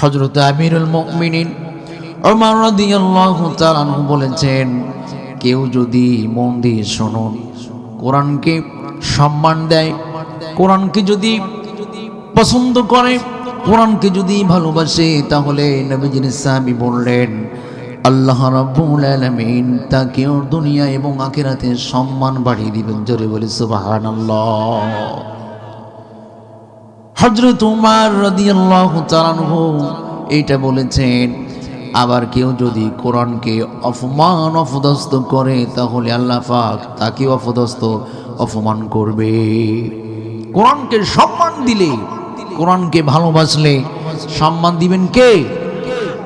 হযরত আমিরুল মুমিনিন ওমর রাদিয়াল্লাহু তাআলা আনহু বলেছেন, কেউ যদি মন দিয়ে শুনুন, কোরআনকে সম্মান দেয়, কোরআনকে যদি পছন্দ করে, কোরআনকে যদি ভালোবাসে, তাহলে নবীজির সাহাবী বললেন আল্লাহ রাব্বুল আলামিন তাকে দুনিয়া এবং আখিরাতে সম্মান বাড়িয়ে দিবেন। জোরে বলি সুবহানাল্লাহ। হযরত উমর রাদিয়াল্লাহু তাআলা আনহু এইটা বলেছেন। আবার কেউ যদি কোরআনকে অপমান অপদস্থ করে, তাহলে আল্লাহ পাক তাকে অপমান করবে। কোরআনকে সম্মান দিলে, কোরআনকে ভালোবাসলে সম্মান দিবেন কে?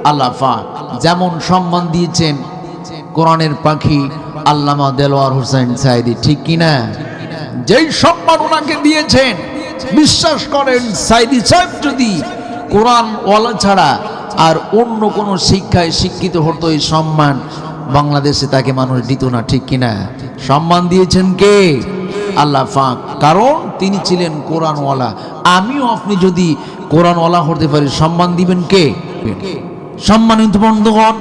আল্লাহ পাক। যেমন সম্মান দিয়েছেন কোরআনের পাখি আল্লামা দেলোয়ার হোসেন সাঈদী, ঠিক কিনা? যেই সম্মান ওনাকে দিয়েছেন, বিশ্বাস করেন সাঈদী সাহেব যদি কোরআন ওয়ালা ছাড়া আর অন্য কোন শিক্ষায় শিক্ষিত হতো, এই সম্মান বাংলাদেশে তাকে মানুষ দিত না, ঠিক কিনা? সম্মান দিয়েছেন কে? আল্লাহ পাক। কারণ তিনি ছিলেন কোরআনওয়ালা। আমিও আপনি যদি কোরআনওয়ালা হতে পারি, সম্মান দিবেন কে? সম্মানিত বন্ধুগণ,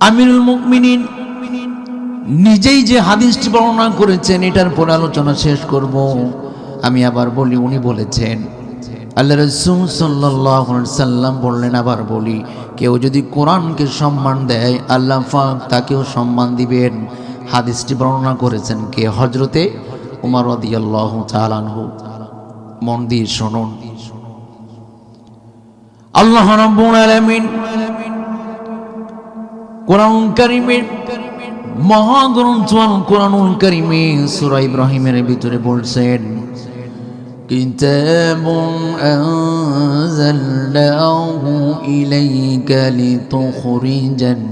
আমিরুল মুমিনিন নিজেই যে হাদিসটি বর্ণনা করেছেন, এটার পর আলোচনা শেষ করব। আমি আবার বলি, উনি বলেছেন, আল্লাহ রাসূল সাল্লাল্লাহু আলাইহি সাল্লাম বললেন, আবার বলি, কেউ যদি কোরআনকে সম্মান দেয়, আল্লাহ পাক তাকেও সম্মান দিবেন। হাদিসটি বর্ণনা করেছেন কে? হযরতে উমর রাদিয়াল্লাহু তাআলা আনহু। মন দিয়ে শুনুন, আল্লাহ রাব্বুল আলামিন কোরআন কারীমের মহাগ্রন্থ আল কোরআনুল কারীমে সূরা ইব্রাহিমের ভিতরে বলছেন, কিতাবুন আনজালনাহু ইলাইকা লিতুখরিজান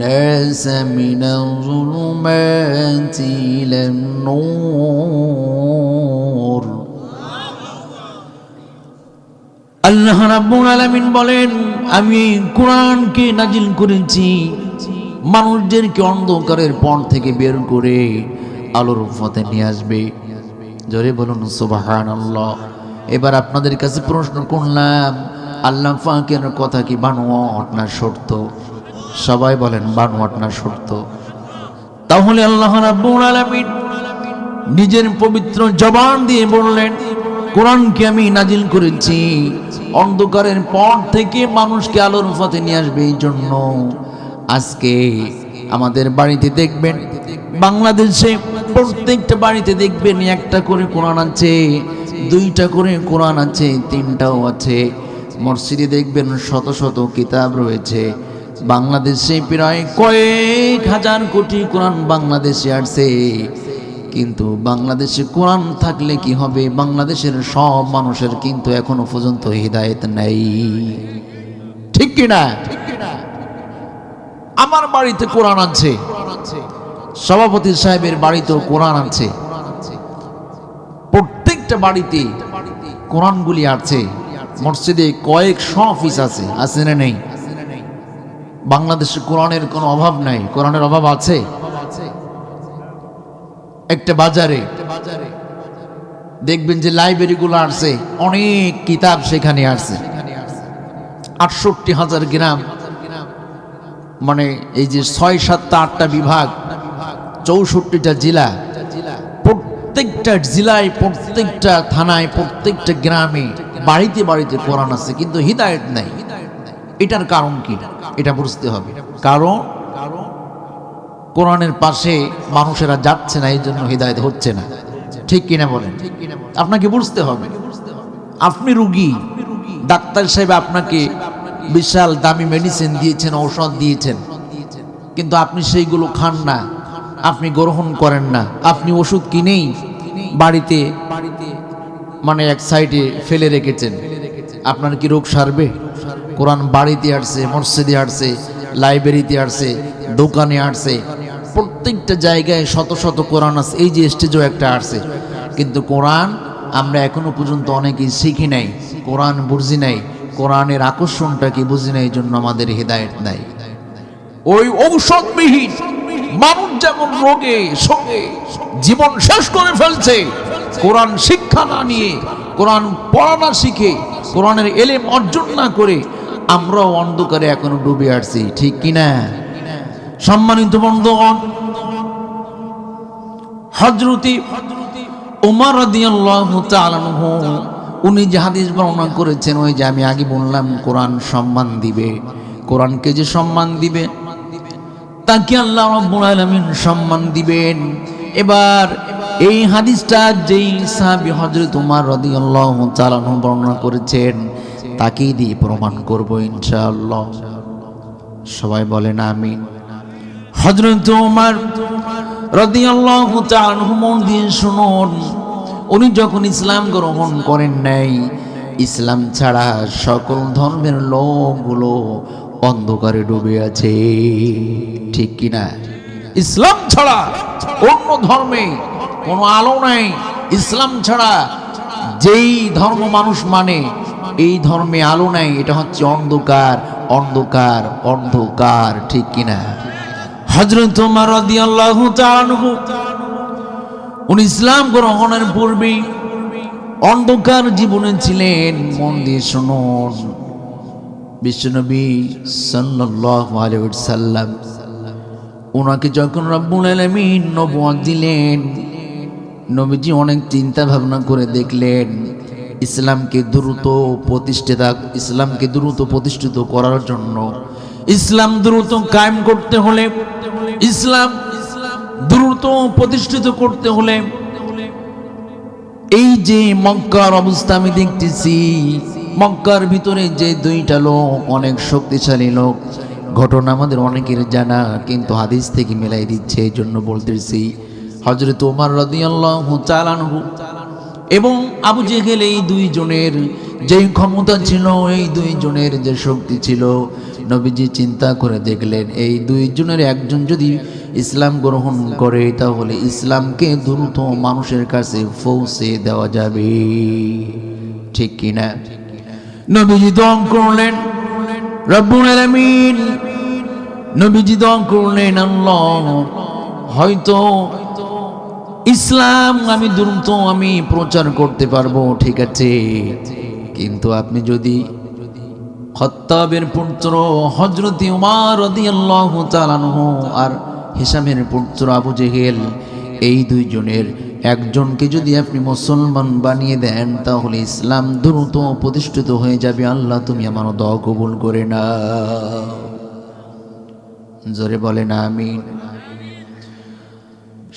নাস মিনাজ যুলুমাতি ইলান নূর। আল্লাহ রাব্বুল আলামিন বলেন, আমি কোরআনকে নাজিল করেছি মানুষদেরকে অন্ধকারের পথ থেকে বের করে আলোর পথে নিয়ে আসবে। জোরে বলুন সুবহানাল্লাহ। এবার আপনাদের কাছে প্রশ্ন করলাম, আল্লাহ পাকের কথা কি বানোয়াট না সত্য? সবাই বলেন বানোয়াট না সত্য? তাহলে আল্লাহ রাব্বুল আলামিন নিজের পবিত্র জবান দিয়ে বললেন, কোরআনকে আমি নাজিল করেছি অন্ধকারের পথ থেকে মানুষকে আলোর পথে নিয়ে আসবে। এই জন্য আজকে আমাদের বাড়িতে দেখবেন, বাংলাদেশে প্রত্যেকটা বাড়িতে দেখবেন একটা করে কোরআন আছে, দুইটা করে কোরআন আছে, তিনটাও আছে। মসজিদে দেখবেন শত শত কিতাব রয়েছে। বাংলাদেশে প্রায় কয়েক হাজার কোটি কোরআন বাংলাদেশে আসছে। কিন্তু বাংলাদেশে কোরআন থাকলে কি হবে? বাংলাদেশের সব মানুষের কিন্তু এখনো পর্যন্ত হিদায়াত নাই, ঠিক কিনা? আমার বাড়িতে কোরআন আছে, সভাপতি সাহেবের বাড়িতেও কোরআন আছে, প্রত্যেকটা বাড়িতে কোরআনগুলি আছে। মসজিদে কয়েকশো অফিস আছে, আছে না নেই? বাংলাদেশে কোরআনের কোনো অভাব নাই। কোরআনের অভাব আছে? একটা বাজারে দেখবেন যে লাইব্রেরিগুলো আছে, অনেক কিতাব সেখানে আছে। 68,000 গ্রাম, মানে এই যে 6, 7, 8টা বিভাগ, 64টা জেলা, প্রত্যেকটা জেলায়, প্রত্যেকটা থানায়, প্রত্যেকটা গ্রামে, বাড়িতে বাড়িতে কোরআন আছে, কিন্তু হিদায়াত নাই। এটার কারণ কি? এটা বুঝতে হবে। কারণ কোরআনের পাশে মানুষেরা যাচ্ছে না, এই জন্য হিদায়াত হচ্ছে না, ঠিক কিনা বলেন? আপনাকে বুঝতে হবে। আপনি রুগী, ডাক্তার সাহেব আপনাকে বিশাল দামি মেডিসিন দিয়েছেন, ঔষধ দিয়েছেন, কিন্তু আপনি সেইগুলো খান না, আপনি গ্রহণ করেন না। আপনি ওষুধ কিনেই বাড়িতে মানে এক সাইডে ফেলে রেখেছেন। আপনার কি রোগ সারবে? কোরআন বাড়িতে আসছে, মসজিদে আসছে, লাইব্রেরিতে আসছে, দোকানে আসছে, প্রত্যেকটা জায়গায় শত শত কোরআন আছে। এই যে স্টেজও একটা আসছে, কিন্তু কোরআন আমরা এখনো পর্যন্ত অনেকেই শিখি নাই, কোরআন বুঝি নাই, কোরআনের আকর্ষণটা কি বুঝি নাই, এই জন্য আমাদের হিদায়াত নাই। ওই ঔষধবিহীন মানুষ যেমন রোগে শোকে জীবন শেষ করে ফেলছে, কোরআন শিক্ষা না নিয়ে কোরআন পড়া না শিখে, কোরআনের এলেম অর্জন না করে আমরাও অন্ধকারে এখনো ডুবে আসছি, ঠিক কিনা? সম্মানিত বন্ধুগণ, হযরত ওমর রাদিয়াল্লাহু তাআলা আনহু উনি যে হাদিস বর্ণনা করেছেন, ওই যে আমি আগে বললাম কোরআন সম্মান দিবে, কোরআনকে যে সম্মান দিবে তাকে আল্লাহ রাব্বুল আলামিন সম্মান দিবেন। এবার এই হাদিসটা যেই সাহাবী হযরত ওমর রাদিয়াল্লাহু তাআলা আনহু বর্ণনা করেছেন তাকেই দিয়ে প্রমাণ করব ইনশাআল্লাহ। সবাই বলেন আমিন। হযরত ওমর রাদিয়াল্লাহু তাআলা আনহু মন দিয়ে শুনুন, উনি যখন ইসলাম গ্রহণ করেন নাই, ইসলাম ছাড়া সকল ধর্মের লোকগুলো অন্ধকারে ডুবে আছে, ঠিক কিনা? ইসলাম ছাড়া অন্য ধর্মে কোনো আলো নাই। ইসলাম ছাড়া যেই ধর্ম মানুষ মানে এই ধর্মে আলো নাই, এটা হচ্ছে অন্ধকার, অন্ধকার, অন্ধকার, ঠিক কিনা? হযরত ওমর রাদিয়াল্লাহু তাআলা আনহু উনি ইসলাম গ্রহণের পূর্বে অন্ধকার জীবনে ছিলেন। মন দিয়ে শুনুন, বিশ্বনবী সাল্লাল্লাহু আলাইহি ওয়াসাল্লাম ওনাকে যখন রব্বুল আলামিন নবুয়ত দিলেন, নবীজি অনেক চিন্তা ভাবনা করে দেখলেন ইসলামকে দ্রুত প্রতিষ্ঠিত করার জন্য, ইসলাম দ্রুত কায়েম করতে হলে, ইসলাম দ্রুত প্রতিষ্ঠিত করতে হলে এই যে মক্কার অবস্থা আমি দেখতেছি, মক্কার ভিতরে যে দুইটা লোক অনেক শক্তিশালী লোক, ঘটনা আমাদের অনেকের জানা কিন্তু হাদিস থেকে মিলাই দিচ্ছে, এই জন্য বলতেছি। হযরত ওমর রাদিয়াল্লাহু তাআলা আনহু এবং আবু জেহেল, এই দুইজনের যে ক্ষমতা ছিল, এই দুইজনের যে শক্তি ছিল, নবীজি চিন্তা করে দেখলেন এই দুইজনের একজন যদি ইসলাম গ্রহণ করে তাহলে ইসলামকে দ্রুত মানুষের কাছে পৌঁছে দেওয়া যাবে, ঠিক কিনা? নবীজি দোয়া করলেন রব্বুল আলামিন, নবীজি দোয়া করলেন আল্লাহ হয়তো ইসলাম আমি দ্রুত প্রচার করতে পারবো, ঠিক আছে, কিন্তু আপনি যদি খাত্তাবের পুত্র হযরত ওমর রাদিয়াল্লাহু তাআলা আনহু আর হিশামের পুত্র আবু জেহেল, এই দুইজনের একজনকে যদি আপনি মুসলমান বানিয়ে দেন তাহলে ইসলাম দ্রুত প্রতিষ্ঠিত হয়ে যাবে। আল্লাহ তুমি আমার দোয়া কবুল করে নাও। জোরে বলেন আমিন।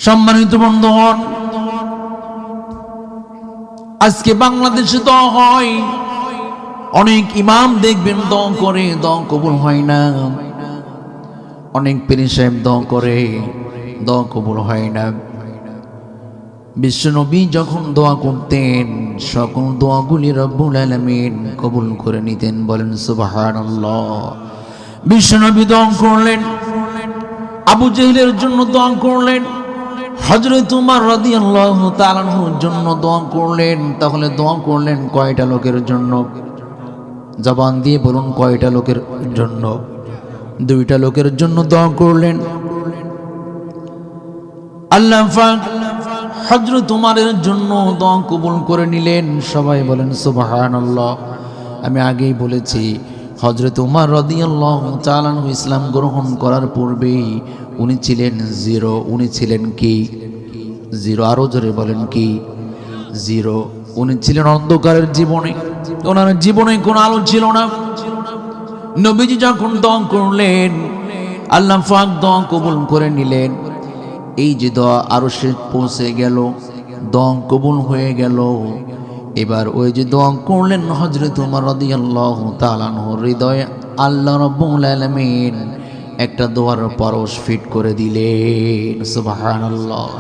সম্মানিত বন্ধুগণ, আজকে বাংলাদেশে দোয়া হয়, অনেক ইমাম দেখবেন দোয়া করে, দোয়া কবুল হয় না। অনেক পীর সাহেব দোয়া করে, দোয়া কবুল হয় না। বিশ্বনবী যখন দোয়া করতেন সকল দোয়াগুলি রব্বুল আলামিন কবুল করে নিতেন, বলেন সুবহানাল্লাহ। বিশ্বনবী দোয়া করলেন, আবু জেহেলের জন্য দোয়া করলেন, হযরত ওমর রাদিয়াল্লাহু তাআলা আনহুর জন্য দোয়া করলেন। তাহলে দোয়া করলেন কয়টা লোকের জন্য? জবান দিয়ে বলুন, কয়টা লোকের জন্য? দুইটা লোকের জন্য দোয়া করলেন। আল্লাহ পাক হযরত ওমরের জন্য দোয়া কবুল করে নিলেন। সবাই বলেন সুবহানাল্লাহ। আমি আগেই বলেছি হযরত ওমর রাদিয়াল্লাহু তাআলা আনহু ইসলাম গ্রহণ করার পূর্বেই উনি ছিলেন জিরো। উনি ছিলেন কি? জিরো। আরো জোরে বলেন কি? জিরো। উনি ছিলেন অন্ধকারের জীবনে, ওনার জীবনে কোনো আলো ছিল না। নবীজি যখন দোয়া করলেন আল্লাহ পাক দোয়া কবুল করে নিলেন। এই যে দোয়া আরশে পৌঁছে গেল, দোয়া কবুল হয়ে গেল। এবার ওই যে দোয়া করলেন হযরত ওমর রাদিয়াল্লাহু তাআলা আনহুর হৃদয়ে আল্লাহ রাব্বুল আলামিন একটা দোয়ার পরশ ফিট করে দিলেন। সুবহানাল্লাহ।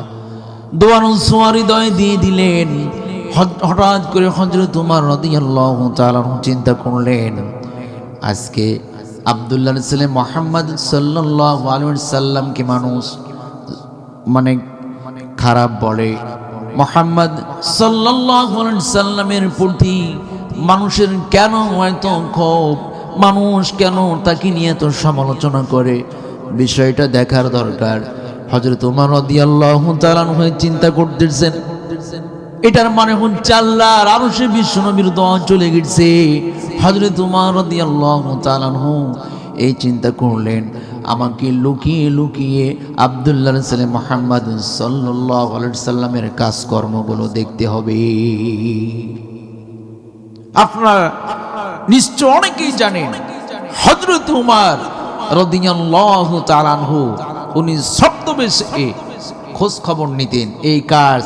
দোয়ার ছোঁয়া হৃদয়ে দিয়ে দিলেন। হঠাৎ করে হযরত ওমর রাদিয়াল্লাহু তাআলা আনহু চিন্তা করলেন, আজকে আব্দুল্লাহর ছেলে মুহাম্মদ সাল্লাল্লাহু আলাইহি ওয়াসাল্লামকে মানুষ মানে খারাপ বলে, মুহাম্মদ সাল্লাল্লাহু আলাইহি ওয়াসাল্লামের প্রতি মানুষের কেন এত ক্ষোভ, মানুষ কেন তাকে নিয়ে এত সমালোচনা করে, বিষয়টা দেখার দরকার। হযরত ওমর রাদিয়াল্লাহু তাআলা আনহু চিন্তা করতেছেন, এটার মানে হচ্ছে আল্লাহর আরশে বিশ্বনবীর দোয়া চলে গেছে। হযরত উমর রাদিয়াল্লাহু তাআলা আনহু এই চিন্তা করলেন, আমাকে লুকিয়ে লুকিয়ে আব্দুল্লাহ ছেলে মুহাম্মদ সাল্লাল্লাহু আলাইহি সাল্লামের কাজকর্মগুলো দেখতে হবে। আপনারা নিশ্চয় অনেকেই জানেন হযরত উমর রাদিয়াল্লাহু তাআলা আনহু উনি ছদ্মবেশে খোঁজ খবর নিতেন। এই কাজ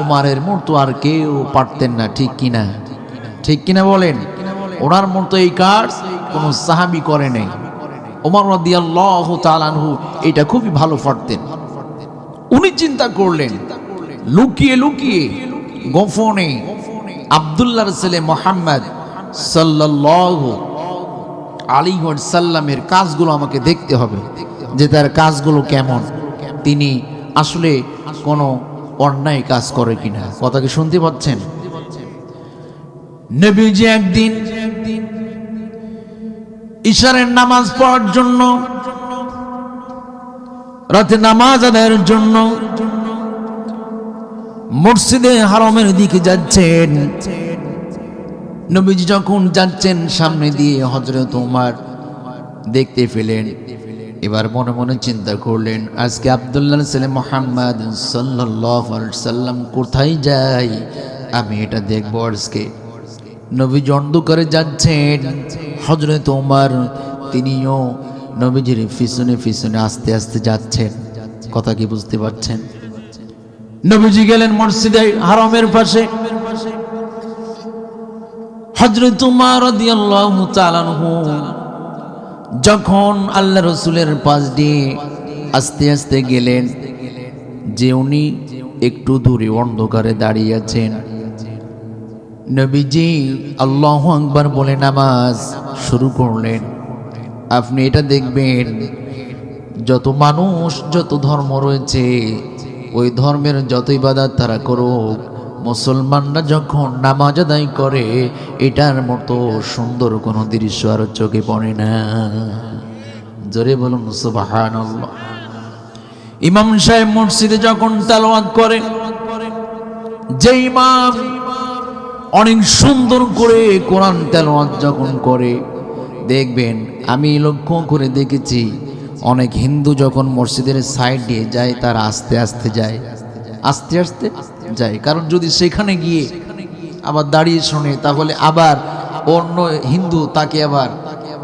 উমারের মতো আর কেউ পারতেন না, ঠিক কিনা? ঠিক কিনা বলেন? ওনার মতো এই কাজ কোনো সাহাবী করে নাই। ওমর রাদিয়াল্লাহু তাআলা আনহু এটা খুবই ভালো পারতেন। উনি চিন্তা করলেন লুকিয়ে লুকিয়ে গোপনে আব্দুল্লাহর ছেলে মুহাম্মদ সাল্লাল্লাহু আলাইহি ওয়াসাল্লামের কাজগুলো আমাকে দেখতে হবে, যে তার কাজগুলো কেমন, তিনি আসলে কোনো অন্যায় কাজ করে কিনা। কথা কি শুনতে পাচ্ছেন? নবীজি একদিন ইশারের নামাজ পড়ার জন্য, রাতে নামাজ আদায়ের জন্য মসজিদে হারামের দিকে যাচ্ছেন। নবীজি যখন যাচ্ছেন সামনে দিয়ে হযরত ওমর দেখতে পেলেন। এবার মনে মনে চিন্তা করলেন, আজকে আব্দুল্লাহর ছেলে মুহাম্মদ সাল্লাল্লাহু আলাইহি সাল্লাম কোথায় যায়, আমি এটা দেখব আজকে। নবীজি অন্ধকারে যাচ্ছেন, হযরত ওমর তিনিও নবীজির পিছনে পিছনে আস্তে আস্তে যাচ্ছেন। কথা কি বুঝতে পারছেন? নবীজি গেলেন মসজিদে হারামের পাশে। হযরত ওমর রাদিয়াল্লাহু তাআলা আনহু যখন আল্লাহ রসুলের পাশ দিয়ে আস্তে আস্তে গেলেন, যে উনি একটু দূরে অন্ধকারে দাঁড়িয়ে আছেন, নবীজি আল্লাহু আকবার বলে নামাজ শুরু করলেন। আপনি এটা দেখবেন, যত মানুষ যত ধর্ম রয়েছে, ওই ধর্মের যত ইবাদত তারা করুক, মুসলমানরা যখন নামাজ আদায় করে এটার মতো সুন্দর কোনো দৃশ্য আর চোখে পড়ে না। জোরে বলুন সুবহানাল্লাহ। ইমাম সাহেব মসজিদে যখন তেলাওয়াত করে, যে ইমাম অনেক সুন্দর করে কোরআন তেলাওয়াত যখন করে, দেখবেন আমি লক্ষ্য করে দেখেছি অনেক হিন্দু যখন মসজিদের সাইড দিয়ে যায় তারা আস্তে আস্তে যায়, আস্তে আস্তে যায়। কারণ যদি সেখানে গিয়ে আবার দাঁড়িয়ে শোনে, তাহলে আবার অন্য হিন্দু তাকে আবার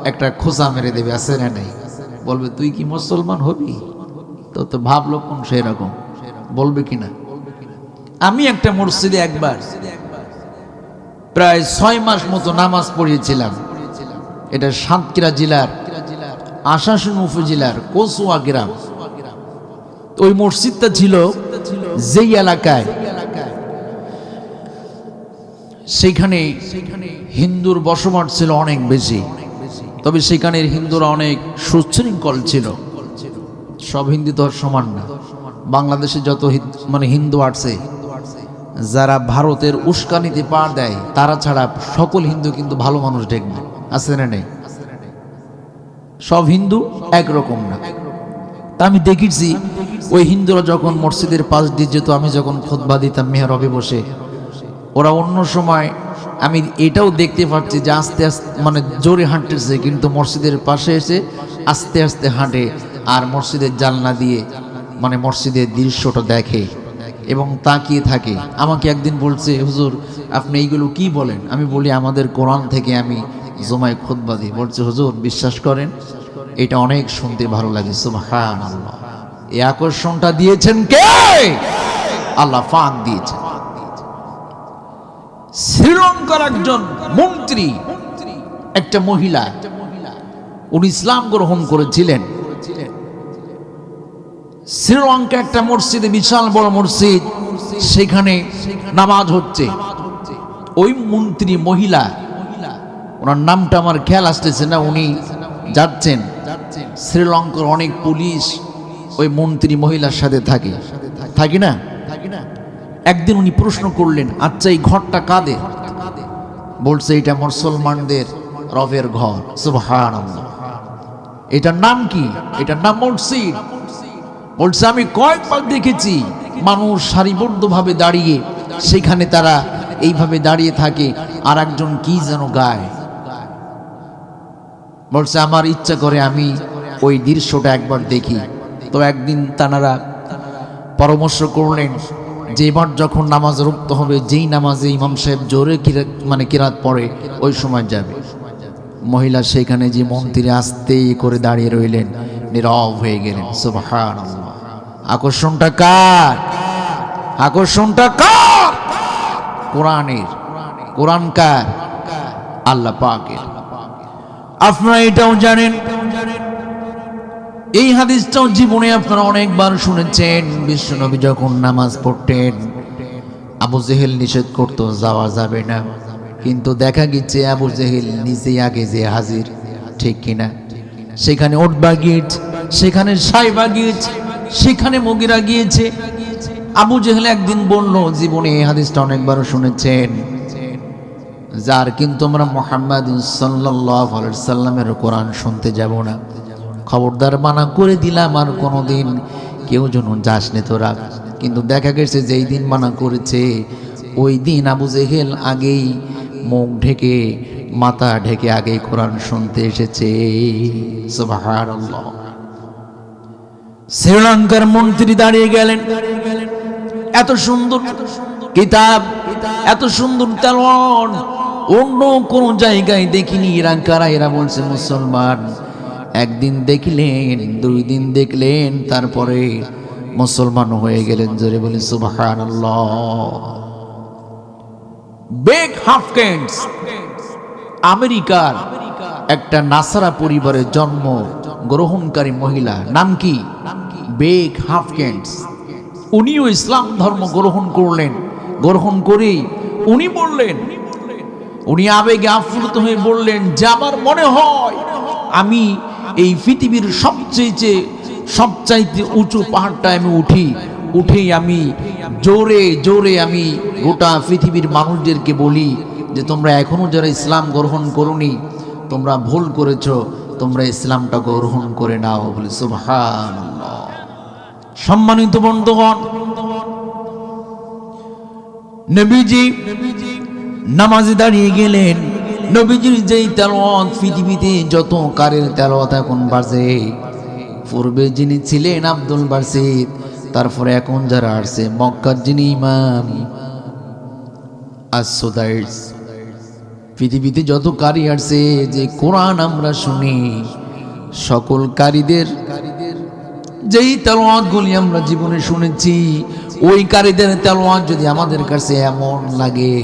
একটা খোঁচা মেরে দেবে, আছে না নেই? বলবে তুই কি মুসলমান হবি? তো ভাব লক্ষণ সেরকম বলবে কিনা। আমি একটা মসজিদে একবার প্রায় 6 মাস মতো নামাজ পড়িয়েছিলাম। এটা সাতক্ষীরা জেলার আশাশুন উপজেলার কচুয়া গ্রাম। ওই মসজিদটা ছিল যেই এলাকায়, সেখানে হিন্দুর বসবাস ছিল অনেক বেশি। তবে সেখানের হিন্দুরা অনেক সুশৃঙ্খল ছিল। সব হিন্দু তো সমান না। বাংলাদেশে যত মানে হিন্দু আছে, যারা ভারতের উস্কানিতে পা দেয় তারা ছাড়া সকল হিন্দু কিন্তু ভালো মানুষ দেখবে, আছে না নেই? সব হিন্দু একরকম না। তা আমি দেখেছি ওই হিন্দুরা যখন মসজিদের পাশ দিয়ে যেত, আমি যখন খুতবা দিতাম মেহরাবে বসে, ওরা অন্য সময় আমি এটাও দেখতে পাচ্ছি যে আস্তে আস্তে মানে জোরে হাঁটতেছে, কিন্তু মসজিদের পাশে এসে আস্তে আস্তে হাঁটে আর মসজিদের জানলা দিয়ে মানে মসজিদের দৃশ্যটা দেখে এবং তাকিয়ে থাকে। আমাকে একদিন বলছে, হুজুর আপনি এইগুলো কি বলেন? আমি বলি আমাদের কোরআন থেকে আমি জুমায় খুতবা দিই। বলছে হুজুর বিশ্বাস করেন এটা অনেক শুনতে ভালো লাগে। সুবহানাল্লাহ। এই আকর্ষণটা দিয়েছেন কে? আল্লাহ পাক দিয়েছেন। শ্রীলঙ্কার একজন মন্ত্রী, একটা মহিলা, উনি ইসলাম গ্রহণ করেছিলেন। শ্রীলঙ্কা একটা মসজিদে, বিশাল বড় মসজিদ, সেখানে নামাজ হচ্ছে। ওই মন্ত্রী মহিলা, ওনার নামটা আমার খেয়াল আসতেছে না, উনি যাচ্ছেন। শ্রীলঙ্কার অনেক পুলিশ ওই মন্ত্রী মহিলার সাথে থাকে, থাকি না? একদিন উনি প্রশ্ন করলেন, আচ্ছা এই ঘরটা কাদের? বলছে এটা মুসলমানদের রবের ঘর। সুবহানাল্লাহ। এটার নাম কি? এটার নাম মসজিদ। বলছে আমি কয়েকবার দেখেছি মানুষ সারিবদ্ধভাবে দাঁড়িয়ে সেখানে তারা এইভাবে দাঁড়িয়ে থাকে, আর একজন কি যেন গায়, বলছে আমার ইচ্ছা করে আমি ওই দৃশ্যটা একবার দেখি। তো একদিন তানারা পরামর্শ করলেন যে এবার যখন নামাজ রুখতে হবে, যেই নামাজে ইমাম সাহেব জোরে কিরাত পড়ে ওই সময় যাবে। মহিলা সেখানে যে মন্দিরে আস্তে করে দাঁড়িয়ে রইলেন, নীরব হয়ে গেলেন। সুবহানাল্লাহ। আকর্ষণটা কার? আকর্ষণটা কার? কোরআনের। কোরআন কার? আল্লাহ পাকের। আপনারা এটাও জানেন, এই হাদিসটাও জীবনে আপনারা অনেকবার শুনেছেন। বিশ্বনবী যখন নামাজ পড়তেন, আবু জেহেল নিষেধ করতো যাওয়া যাবে না, কিন্তু দেখা গেছে আবু জেহেল নিজেই আগে যে হাজির, ঠিক কিনা? সেখানে উটবা গিয়েছে, সেখানে সাইবা গিয়েছে, সেখানে মুগিরা গিয়েছে। আবু জেহেল একদিন বলল, জীবনে এই হাদিসটা অনেকবার শুনেছেন, যার কিন্তু আমরা মুহাম্মদ সাল্লাল্লাহু আলাইহি সাল্লামের কোরআন শুনতে যাব না, খবরদার মানা করে দিলাম, আর কোনোদিন কেউ যেন যাস নে তোরা। কিন্তু দেখা গেছে যেই দিন মানা করেছে ওই দিন আবু জেহেল আগেই মুখ ঢেকে মাথা ঢেকে আগেই কোরআন শুনতে এসেছে। সুবহানাল্লাহ। শ্রীলঙ্কার মন্ত্রী দাঁড়িয়ে গেলেন, এত সুন্দর কিতাব, এত সুন্দর তেলাওয়াত অন্য কোন জায়গায় দেখিনি। এরা কারা? এরা বলছে মুসলমান। একদিন দেখলেন, দুই দিন দেখলেন, তারপরে মুসলমান হয়ে গেলেন। জোরে বলি সুবহানাল্লাহ। বেক হাফকেন্স আমেরিকার একটা নাসারা পরিবারে জন্ম গ্রহণকারী মহিলা, নাম কি? বেক হাফকেন্স। উনিও ইসলাম ধর্ম গ্রহণ করলেন। গ্রহণ করে উনি বললেন, উনি আবেগে আপ্লুত হয়ে বললেন যে আমার মনে হয় আমি এই পৃথিবীর সবচাইতে উঁচু পাহাড়টা আমি উঠেই আমি জোরে জোরে আমি গোটা পৃথিবীর মানুষদেরকে বলি যে তোমরা এখনো যারা ইসলাম গ্রহণ করোনি, তোমরা ভুল করেছো, তোমরা ইসলামটা গ্রহণ করে নাও। বলি সুবহানাল্লাহ। সম্মানিত বন্ধুগণ, নবীজি নামাজে দাঁড়িয়ে গেলেন। নবীজির যেই তেলাওয়াত, পৃথিবীতে যত কারের তেলাওয়াত এখন বাজে, পূর্বে যিনি ছিলেন আব্দুল বাসিত, তারপরে এখন যারা আসছে মক্কার যিনি ইমাম আস-সুদাইস, পৃথিবীতে যত কারি আসছে যে কোরআন আমরা শুনি, সকল কারীদের যেই তেলাওয়াতগুলি আমরা জীবনে শুনেছি, ওই কারীদের তেলাওয়াত যদি আমাদের কাছে এমন লাগে,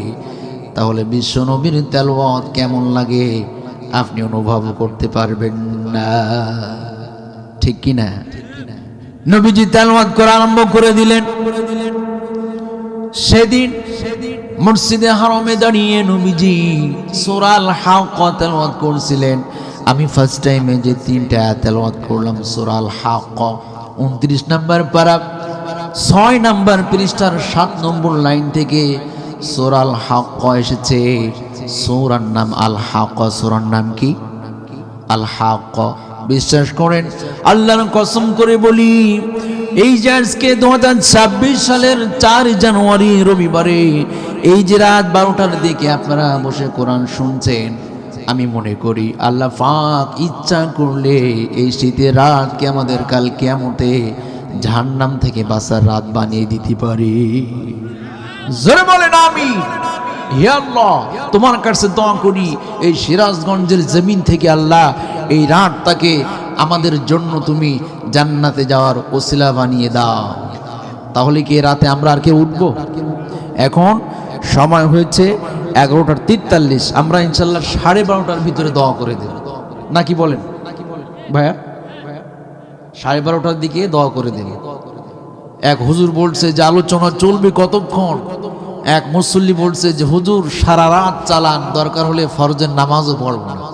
তাহলে বিশ্ব নবীর তেলাওয়াত কেমন লাগে আপনি অনুভব করতে পারবেন না, ঠিক কি না? নবীজি তেলাওয়াত করা আরম্ভ করে দিলেন। সেদিন মসজিদে হারামে দাঁড়িয়ে নবীজি সূরা আল হাক্কা তেলাওয়াত করছিলেন। আমি ফার্স্ট টাইমে যে 3টা আয়াত তেলাওয়াত করলাম সূরা আল হাক্কা, 29 নম্বর পারা 6 নম্বর পৃষ্ঠার 7 নম্বর লাইন থেকে সূরা আল হাক্কা এসেছে। সূরার নাম আল হাক্কা। সূরার নাম কি? আল হাক্কা। বিশ্বাস করেন, আল্লাহর কসম করে বলি, এই যে আজকে 2026 সালের 4 জানুয়ারি রবিবারে এই যে রাত 12টার দিকে আপনারা বসে কোরআন শুনছেন, আমি মনে করি আল্লাহ পাক ইচ্ছা করলে এই শীতের রাতকে আমাদের কাল কিয়ামতে জাহান্নাম থেকে বাঁচার রাত বানিয়ে দিতে পারে। জোরে বলেন আমিন। হে আল্লাহ, তোমার কাছে দোয়া করি এই সিরাজগঞ্জের জমিন থেকে আল্লাহ এই রাতটাকে আমাদের জন্য তুমি জান্নাতে যাওয়ার ওসিলা বানিয়ে দাও। তাহলে কি রাতে আমরা আর কেউ উঠবো? এখন সময় হয়েছে 11:43। আমরা ইনশাল্লাহ 12:30টার ভিতরে দোয়া করে দেব, নাকি বলেন ভাইয়া? 12:30টার দিকে দোয়া করে দেব। এক হুজুর বলছে যে আলোচনা চলবে কতক্ষণ। এক মুসল্লি বলছে যে হুজুর সারা রাত চালান, দরকার হলে ফরজের নামাজও পড়বো না।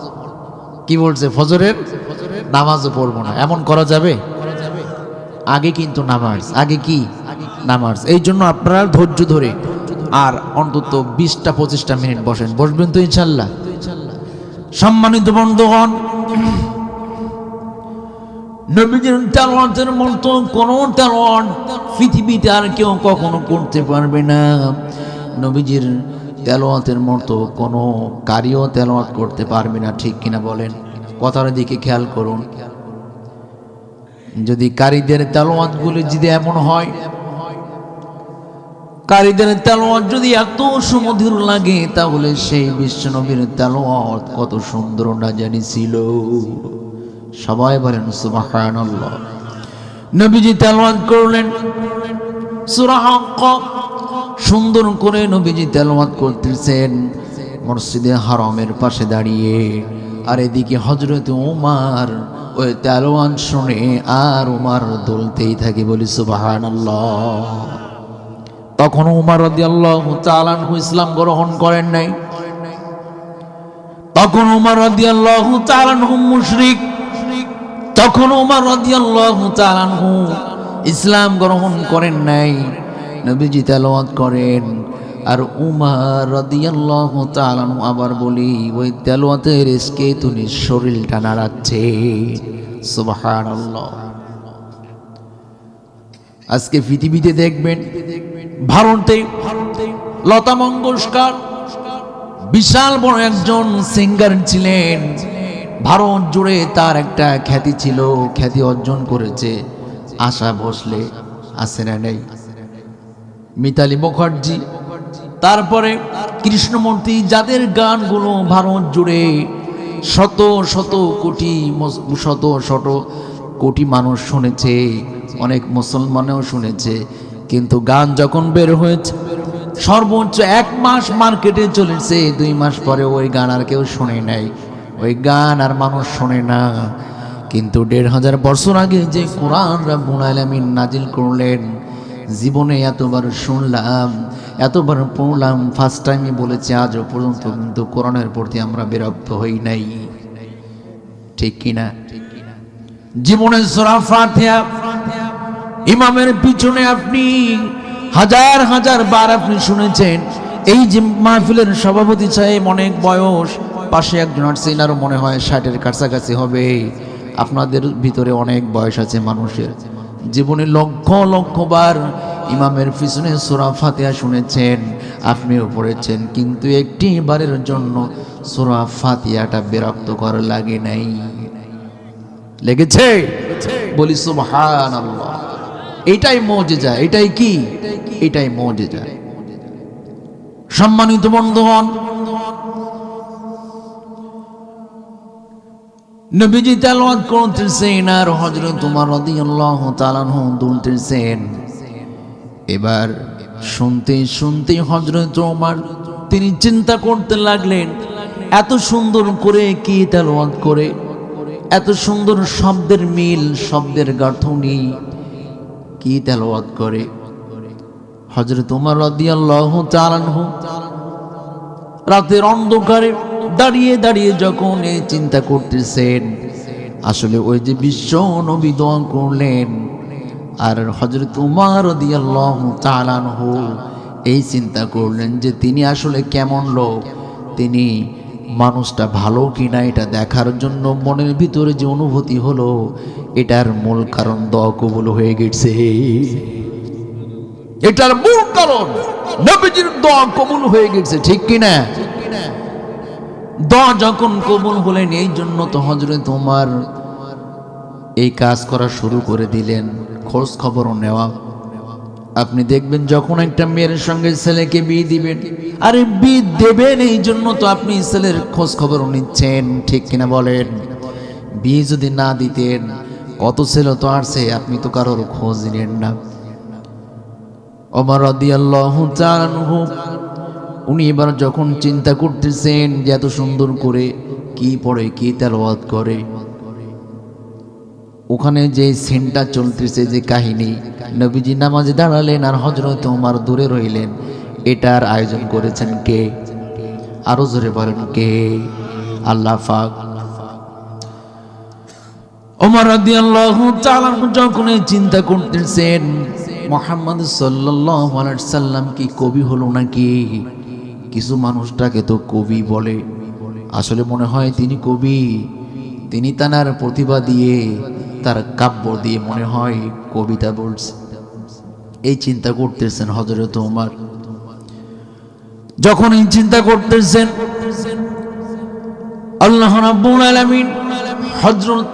কি বলছে? ফজরের নামাজও পড়বো না। এমন করা যাবে? আগে কিন্তু নামাজ, আগে কি নামাজ। এই জন্য আপনারা ধৈর্য ধরে আর অন্তত 20-25টা মিনিট বসবেন তো ইনশাল্লাহ। সম্মানিত বন্ধুগণ, নবীজির তেলাওয়াতের মতো কোন তেলাওয়াত পৃথিবীতে আর কেউ কখনো করতে পারবে না। নবীজির তেলাওয়াতের মতো কোনো কারিও তেলাওয়াত করতে পারবে না, ঠিক কিনা বলেন? কথার দিকে খেয়াল করুন। যদি কারীদের তেলাওয়াতগুলি যদি এমন হয়, কারীদের তেলাওয়াত যদি এত সুমধুর লাগে, তাহলে সেই বিশ্বনবীর তেলাওয়াত কত সুন্দর না জানি ছিল। সবাই বলেন সুবহানাল্লাহ। নবীজি তেলাওয়াত করলেন সূরা হক্ক, সুন্দর করে নবীজি তেলাওয়াত করতেছেন মসজিদে হারামের পাশে দাঁড়িয়ে। আর এদিকে হযরত ওমর ওই তেলাওয়াত শুনে আর ওমর দুলতেই থাকে, বলি সুবহানাল্লাহ। তখন ওমর রাদিয়াল্লাহু তাআলা আনহু ইসলাম গ্রহণ করেন নাই। তখন ওমর রাদিয়াল্লাহু তাআলা আনহু মুশরিক। তখন ওমর রাদিয়াল্লাহু তাআলা আনহু ইসলাম গ্রহণ করেন নাই। নবীজি তেলাওয়াত করেন আর ওমর রাদিয়াল্লাহু তাআলা আনহু আবার বলি ওই তেলাওয়াতের রেশকে তুমি শরীরটা নাড়াচ্ছে। সুবহানাল্লাহ। আজকে পৃথিবীতে দেখবেন, ভারতে লতা মঙ্গেশকর বিশাল বড় একজন সিঙ্গার ছিলেন। ভারত জুড়ে তার একটা খ্যাতি ছিল, খ্যাতি অর্জন করেছে। আশা ভোসলে আছে না নেই, মিতালি মুখার্জি, তারপরে কৃষ্ণমূর্তি, যাদের গানগুলো ভারত জুড়ে শত শত কোটি মানুষ শুনেছে, অনেক মুসলমানও শুনেছে। কিন্তু গান যখন বের হয়েছে, সর্বোচ্চ 1 মাস মার্কেটে চলেছে, 2 মাস পরে ওই গান আর কেউ শুনে নাই, ওই গান আর মানুষ শোনে না। কিন্তু 1500 বছর আগে যে কোরআন রাব্বুল আলামিন নাজিল করলেন, জীবনে এতবার শুনলাম, এতবার পড়লাম, ফার্স্ট টাইমই বলেছি আজও পর্যন্ত কিন্তু কোরআনের প্রতি আমরা বিরক্ত হই নাই, ঠিক কিনা? জীবনে সূরা ফাতিহা ইমামের পিছনে আপনি হাজার হাজার বার আপনি শুনেছেন। এই যে মাহফিলের সভাপতি সাহেব অনেক বয়স, পাশে একজন আছে, এনারও মনে হয় 60-এর কাছাকাছি হবে। আপনাদের ভিতরে অনেক বয়স আছে মানুষের, জীবনে লক্ষ লক্ষ বার ইমামের পিছনে সূরা ফাতিহা শুনেছেন, আপনিও পড়েছেন, কিন্তু একটি বারের জন্য সূরা ফাতিহাটা বিরক্তকর লাগে নাই? লেগেছে? বলি সুবহানাল্লাহ। এটাই মুজিজা। এটাই কি? এটাই মুজিজা। সম্মানিত বন্ধুগণ, নবীজি তেলাওয়াত করতেছেন আর হযরত ওমর রাদিয়াল্লাহু তাআলা আনহু দুলতেছেন। এবার শুনতে শুনতে হযরত ওমর তিনি চিন্তা করতে লাগলেন, এত সুন্দর করে কি তেলাওয়াত করে, এত সুন্দর শব্দের মিল, শব্দের গাঁথনি, কি তেলাওয়াত করে। হযরত ওমর রাদিয়াল্লাহু তাআলা আনহু রাতের অন্ধকারে দাঁড়িয়ে দাঁড়িয়ে যখন এই চিন্তা করতেছেন, আসলে ওই যে বিশ্ব নবী দোয়া করলেন, আর হযরত ওমর রাদিয়াল্লাহু তাআলা আনহু এই চিন্তা করলেন যে তিনি আসলে কেমন লোক, তিনি মানুষটা ভালো কিনা এটা দেখার জন্য মনের ভিতরে যে অনুভূতি হলো, এটার মূল কারণ দোয়া কবুল হয়ে গেছে। এটার মূল কারণ নবীজির দোয়া কবুল হয়ে গেছে, ঠিক কিনা? দোয়া যখন কবুল হলেন, এই জন্য তো হযরত ওমর এই কাজ করা শুরু করে দিলেন, খোঁজ খবরও নেওয়া। আপনি দেখবেন যখন একটা মেয়ের সঙ্গে ছেলেকে বিয়ে দিবেন, আরে বিয়ে দেবেন এই জন্য তো আপনি ছেলের খোঁজ খবরও নিচ্ছেন, ঠিক কিনা বলেন? বিয়ে যদি না দিতেন, কত ছেলে তো আসছে, আপনি তো কারোর খোঁজ নিলেন না। ওমর রাদিয়াল্লাহু তাআলা আনহু উনি এবার যখন চিন্তা করতেছেন যে এত সুন্দর করে কি পড়ে, কি তেলাওয়াত করে, ওখানে যে সিনটা চলতেছে, যে কাহিনী, নবীজি নামাজে দাঁড়ালেন আর হযরত ওমর দূরে রইলেন, এটার আয়োজন করেছেন কে? আরো জোরে বলেন কে? আল্লাহ পাক। ওমর রাদিয়াল্লাহু তাআলা যখন চিন্তা করতেছেন মুহাম্মদ সাল্লাল্লাহু আলাইহি সাল্লাম কি কবি হলো নাকি? কিছু মানুষটাকে তো কবি বলে, আসলে মনে হয় তিনি কবি, তিনি তার প্রতিভা দিয়ে, তার কাব্য দিয়ে মনে হয় কবিতা বলছে। এই চিন্তা করতেছেন হযরত ওমর। যখন এই চিন্তা করতেছেন, আল্লাহ রাব্বুল আলামিন হযরত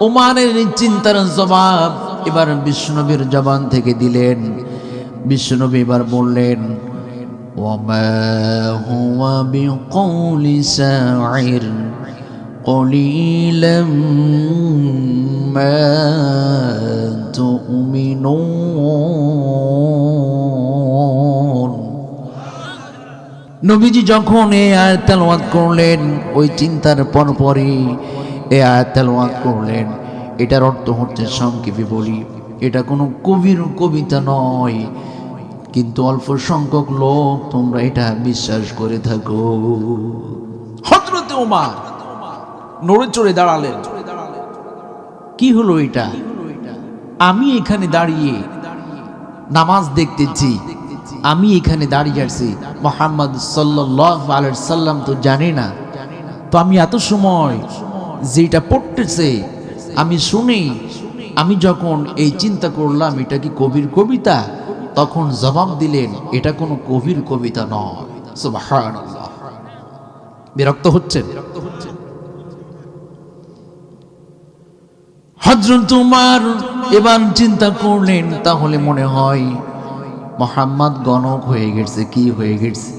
ওমরের এই চিন্তার জবাব এবার বিশ্বনবীর জবান থেকে দিলেন। বিশ্বনবী এবার বললেন, ওয়ামা হুয়া বিকৌলি শাইর কলিলাম মা তুমিনুন। নবীজি যখন এই আয়াত তেলাওয়াত করলেন, ওই চিন্তার পরপরই এই আয়াত তেলাওয়াত করলেন। এটার অর্থ হচ্ছে, সংক্ষেপে বলি, এটা কোনো কবির কবিতা নয়, কিন্তু অল্প সংখ্যক লোক তোমরা এটা বিশ্বাস করে থাকো। হযরত ওমর নড়ে চড়ে দাঁড়ালেন। কি হলো এটা? আমি এখানে দাঁড়িয়ে নামাজ দেখতেছি, আমি এখানে দাঁড়িয়ে আছি, মুহাম্মদ সাল্লাল্লাহু আলাইহি সাল্লাম তো জানে না, তো আমি এত সময় যেটা পড়তেছে আমি শুনি, আমি যখন এই চিন্তা করলাম এটা কি কবির কবিতা, তখন জবাব দিলেন এটা কোনো কবির কবিতা নয়। সুবহানাল্লাহ। বিরক্ত হচ্ছেন? হযরত ওমর এবার চিন্তা করলেন, তাহলে মনে হয় মুহাম্মদ গণক হয়ে গেছে। কি হয়ে গেছে?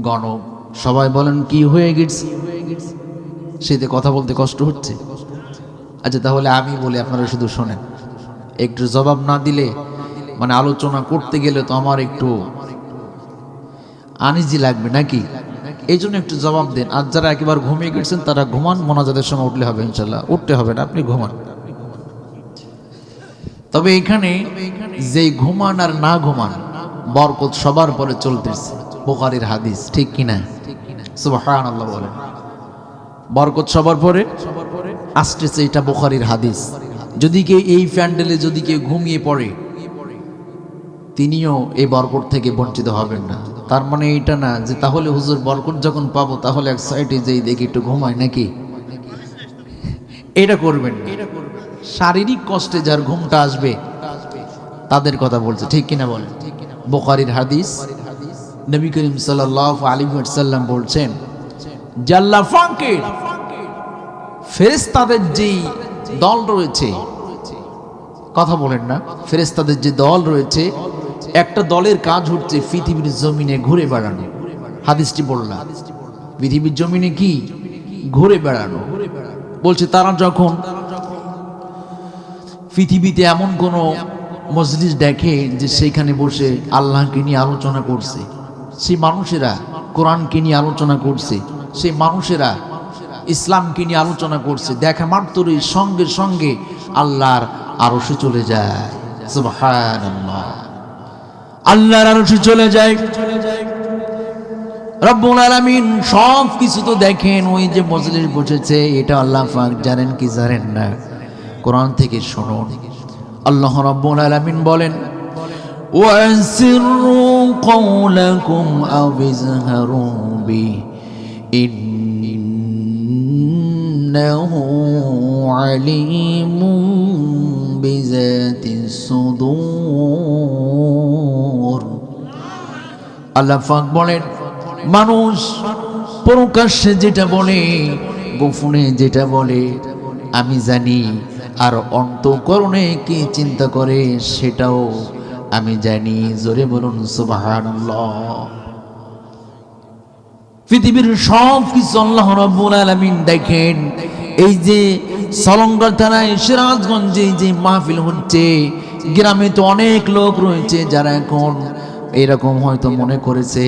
গণক। সবাই বলেন কি হয়ে গেছে? সেতে কথা বলতে কষ্ট হচ্ছে। আচ্ছা তাহলে আমি বলি, আপনারা শুধু শোনেন। একটু জবাব না দিলে, মানে আলোচনা করতে গেলে তো আমার একটু আনইজি লাগবে নাকি? এই জন্য একটু জবাব দেন। আর যারা একেবারে ঘুমিয়ে গেছেন তারা ঘুমান, মোনাজাতের সময় উঠলে হবে ইনশাল্লাহ। উঠতে হবে না, আপনি ঘুমান। তবে এখানে যেই ঘুমান আর না ঘুমান, বরকত সবার পরে চলতেছে। বুখারীর হাদিস, ঠিক কিনা? সুবহানাল্লাহ বলেন। বরকত সবার পরে আসতেছে, এটা বুখারীর হাদিস। যদি কেউ এই প্যান্ডেলে যদি কেউ ঘুমিয়ে পড়ে, তিনিও এই বরকত থেকে বঞ্চিত হবেন না। তার মানে এটা না যে তাহলে হুজুর বরকত যখন পাবো তাহলে এক সাইডে যেই দেখি একটু ঘুমাই নাকি, এটা করবেন না। শারীরিক কষ্টে যার ঘুমটা আসবে তাদের কথা বলছে, ঠিক কিনা বলেন? বুখারীর হাদিস, নবী করিম সাল্লাল্লাহু আলাইহি ওয়াসাল্লাম বলছেন, আল্লাহ পাকের ফেরেশতাদের যে দল রয়েছে, কথা বলেন না, ফেরেশতাদের যে দল রয়েছে, একটা দলের কাজ হচ্ছে পৃথিবীর জমিনে ঘুরে বেড়ানো। হাদিসটি বললাম, পৃথিবীর জমিনে কি ঘুরে বেড়ানো। বলছে তারা যখন পৃথিবীতে এমন কোন মজলিস দেখে যে সেখানে বসে আল্লাহকে নিয়ে আলোচনা করছে, সেই মানুষেরা কোরআনকে নিয়ে আলোচনা করছে, সেই মানুষেরা ইসলামকে নিয়ে আলোচনা করছে, দেখা মাত্রই সঙ্গে সঙ্গে আল্লাহর আরশে চলে যায়। সুবহানাল্লাহ। আল্লাহর আরশে চলে যায়। রব্বুল আলামিন সব কিছু তো দেখেন। ওই যে মজলিস বসেছে, এটা আল্লাহ পাক জানেন কি জানেন না? কোরআন থেকে শুনুন, আল্লাহ রাব্বুল আলামিন বলেন, ওয়াসিরু কওলাকুম আও ইজহারু বি ইন্নাহু আলিমুম বিযাতিস সুদূর। আল্লাহ পাক বলেন, মানুষ প্রকাশ্যে যেটা বলে, গোপনে যেটা বলে আমি জানি, আর অন্তঃকরণে কি চিন্তা করে সেটাও আমি জানি। জোরে বলুন সুবহানাল্লাহ। পৃথিবীর সব কিছু আল্লাহ রাব্বুল আলামিন দেখেন। এই যে সলঙ্গর থানায় সিরাজগঞ্জে যে মাহফিল হচ্ছে, গ্রামে তো অনেক লোক রয়েছে যারা এখন এরকম হয়তো মনে করেছে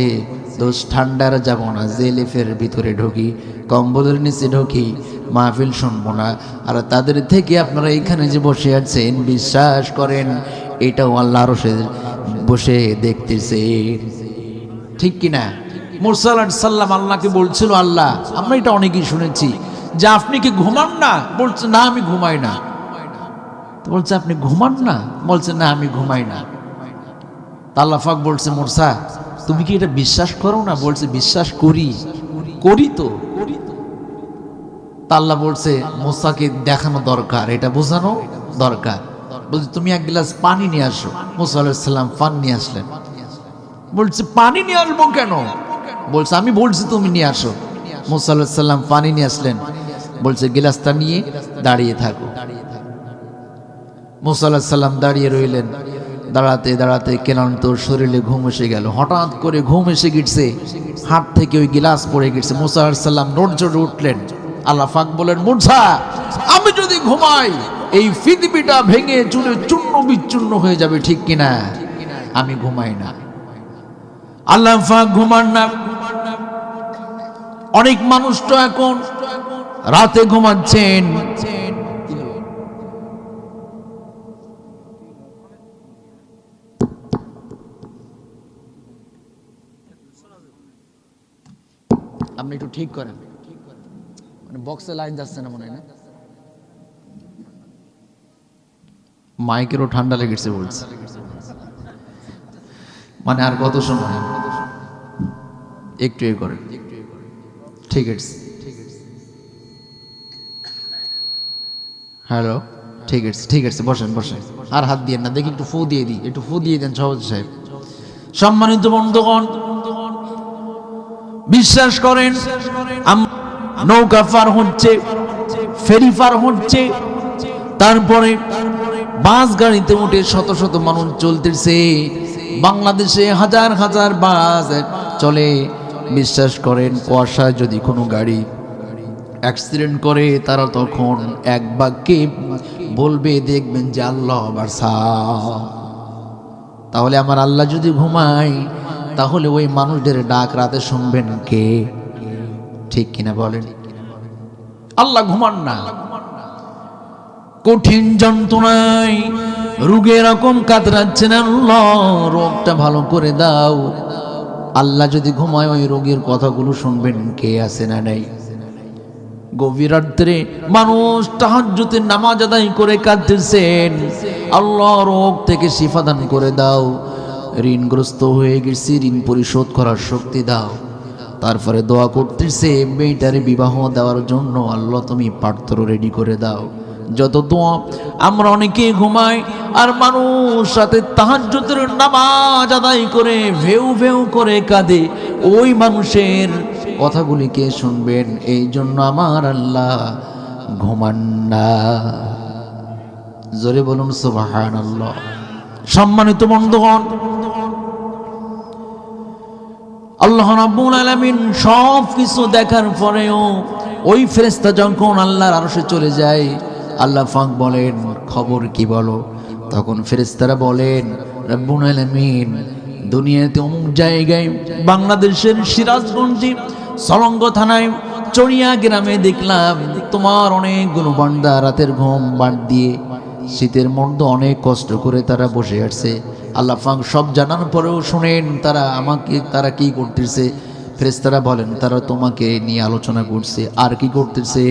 দোষ ঠান্ডার যাব না, জেলেফের ভিতরে ঢুকি, কম্বলের নিচে ঢুকি, মাহফিল শুনবো না। আর তাদের থেকে আপনারা এখানে যে বসে আছেন, বিশ্বাস করেন এটাও আল্লাহ আরশে বসে দেখতেছে, ঠিক কিনা? মুসা আলাইহিস সালাম আল্লাহকে বলছিল, আল্লাহ আমরা এটা অনেকেই শুনেছি যে আপনি কি ঘুমান না? বলছে না আমি ঘুমাই না। তো বলছে আপনি ঘুমান না? বলছে না আমি ঘুমাই না। আল্লাহ পাক বলছে, মুসা তুমি কি এটা বিশ্বাস করো না? বলছে বিশ্বাস করি, করি তো। আল্লাহ বলছে মুসাকে দেখানো দরকার, এটা বোঝানো দরকার। বলছে তুমি এক গ্লাস পানি নিয়ে আসো। মুসা আলাইহিস সালাম পানি নিয়ে আসলেন। বলছে পানি নিয়ে আসবো কেন? বলছে আমি বলছি তুমি নিয়ে আসো। মুসা আলাইহিস সালাম পানি নিয়ে আসলেন। বলছে গিলাসটা নিয়ে দাঁড়িয়ে থাকো। মুসা আলাইহিস সালাম দাঁড়িয়ে রইলেন। দাঁড়াতে দাঁড়াতে ক্লান্ত শরীরে ঘুম এসে গেল। হঠাৎ করে ঘুম এসে গিয়েছে, হাত থেকে ওই গিলাস পড়ে গেছে। মুসা আলাইহিস সালাম নড়চড়ে উঠলেন। আল্লাহ পাক বলেন, মুসা আমি যদি ঘুমাই এই পৃথিবীটা ভেঙে চুরে চূর্ণ বিচূর্ণ হয়ে যাবে, ঠিক কিনা? আমি ঘুমাই না। আল্লাহ পাক ঘুমান না। অনেক মানুষ তো এখন রাতে ঘুমাচ্ছেন, আপনি একটু ঠিক করেন, মানে বক্সে লাইন যাচ্ছে না মনে হয় না, মাইকেরও ঠান্ডা লেগেছে বলছে, মানে আর কত সময়, একটু এ করেন, ঠিক আছে, হ্যালো, ঠিক আছে, ঠিক আছে, বসেন বসেন, আর হাত দিয়ে না, দেখি একটু ফু দিয়ে দিই, একটু ফু দিয়ে দেন সহজ সাহেব। সম্মানিত বন্ধুগণ, বিশ্বাস করেন নৌকা পার হচ্ছে, ফেরি পার হচ্ছে, তারপরে বাস গাড়িতে উঠে শত শত মানুষ চলতেছে। বাংলাদেশে হাজার হাজার বাস চলে। বিশ্বাস করেন কুয়াশায় যদি কোনো গাড়ি অ্যাক্সিডেন্ট করে তারা তখন এক বাক্যে বলবে, দেখবেন যে আল্লাহ বারসা। তাহলে আমার আল্লাহ যদি ঘুমায় তাহলে ওই মানুষদের ডাক রাতে শুনবেন কে? ঠিক কিনা বলেন? আল্লাহ ঘুমান না। কঠিন যন্ত্রণায় রোগে এরকম কাতরাচ্ছেন, আল্লাহ রোগটা ভালো করে দাও। আল্লাহ যদি ঘুমায় ওই রোগের কথাগুলো শুনবেন কে? আছে না নাই? গভীর রাত্রে মানুষ তাহাজ্জুদের নামাজ আদায় করে কাঁদতেছেন, আল্লাহ রোগ থেকে শিফা দান করে দাও। ঋণগ্রস্ত হয়ে গেছি, ঋণ পরিশোধ করার শক্তি দাও। তারপরে দোয়া করতেছে মেয়েটারে বিবাহ দেওয়ার জন্য, আল্লাহ তুমি পাত্র রেডি করে দাও। যত দোয়া আমরা অনেকে ঘুমাই আর মানুষ সাথে তাহাজ্জুদের নামাজ আদায় করে ভেউ ভেউ করে কাঁদে, ওই মানুষের কথাগুলি কে শুনবেন? এই জন্য আমার আল্লাহ ঘুমান না। জোরে বলুন সুবহানাল্লাহ। সম্মানিত বন্ধুগণ, আল্লাহ রাব্বুল আলামিন সব কিছু দেখার পরেও ওই ফেরেশতা যখন আল্লাহর আরশে চলে যায়, আল্লাহ পাক বলেন খবর কি বলো? তখন ফেরেশতারা বলেন, রাব্বুল আলামিন দুনিয়াতে অমুক জায়গায় বাংলাদেশের সিরাজগঞ্জে সলঙ্গ থানায় চড়িয়া গ্রামে দেখলাম তোমার অনেকগুলো বান্দা রাতের ঘুম বাদ দিয়ে শীতের মধ্যে অনেক কষ্ট করে তারা বসে আছে। আল্লাহ পাক সব জানার পরেও শুনেন তারা কি করতেছে। ফেরেশতারা বলেন তারা তোমাকে নিয়ে আলোচনা করছে। আর কি করতেছে?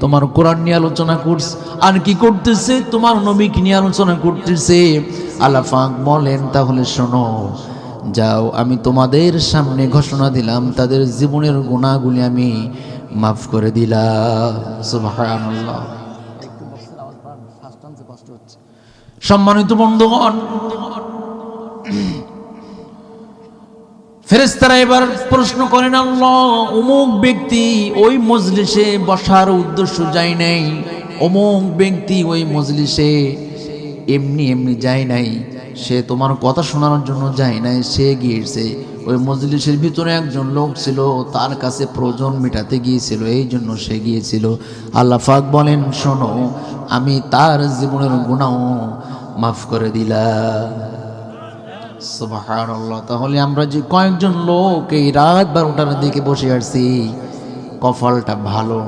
তোমার কোরআন নিয়ে আলোচনা করছে। আর কি করতেছে? তোমার নবীকে নিয়ে আলোচনা করতেছে। আল্লাহ পাক বলেন তাহলে শোনো, যাও আমি তোমাদের সামনে ঘোষণা দিলাম তাদের জীবনের গুনাহগুলি আমি মাফ করে দিলাম। সুবহানাল্লাহ। সম্মানিত বন্ধুগণ, ফেরেশতারা এবার প্রশ্ন করেন, আল্লাহ অমুক ব্যক্তি ওই মজলিসে বসার উদ্দেশ্য যায় নাই, অমুক ব্যক্তি ওই মজলিসে এমনি এমনি যায় নাই, সে তোমার কথা শোনানোর জন্য যায় নাই, সে গিয়েছে ওই মজলিসের ভিতরে একজন লোক ছিল, তার কাছে প্রয়োজন মেটাতে গিয়েছিল, এই জন্য সে গিয়েছিল। আল্লাহ পাক বলেন শোনো, আমি তার জীবনের গুনাহ মাফ করে দিলাম। সুবহানাল্লাহ। তাহলে আমরা যে কয়েকজন লোক এই রাত 12টার দিকে বসে আসছি, কপালটা ভালো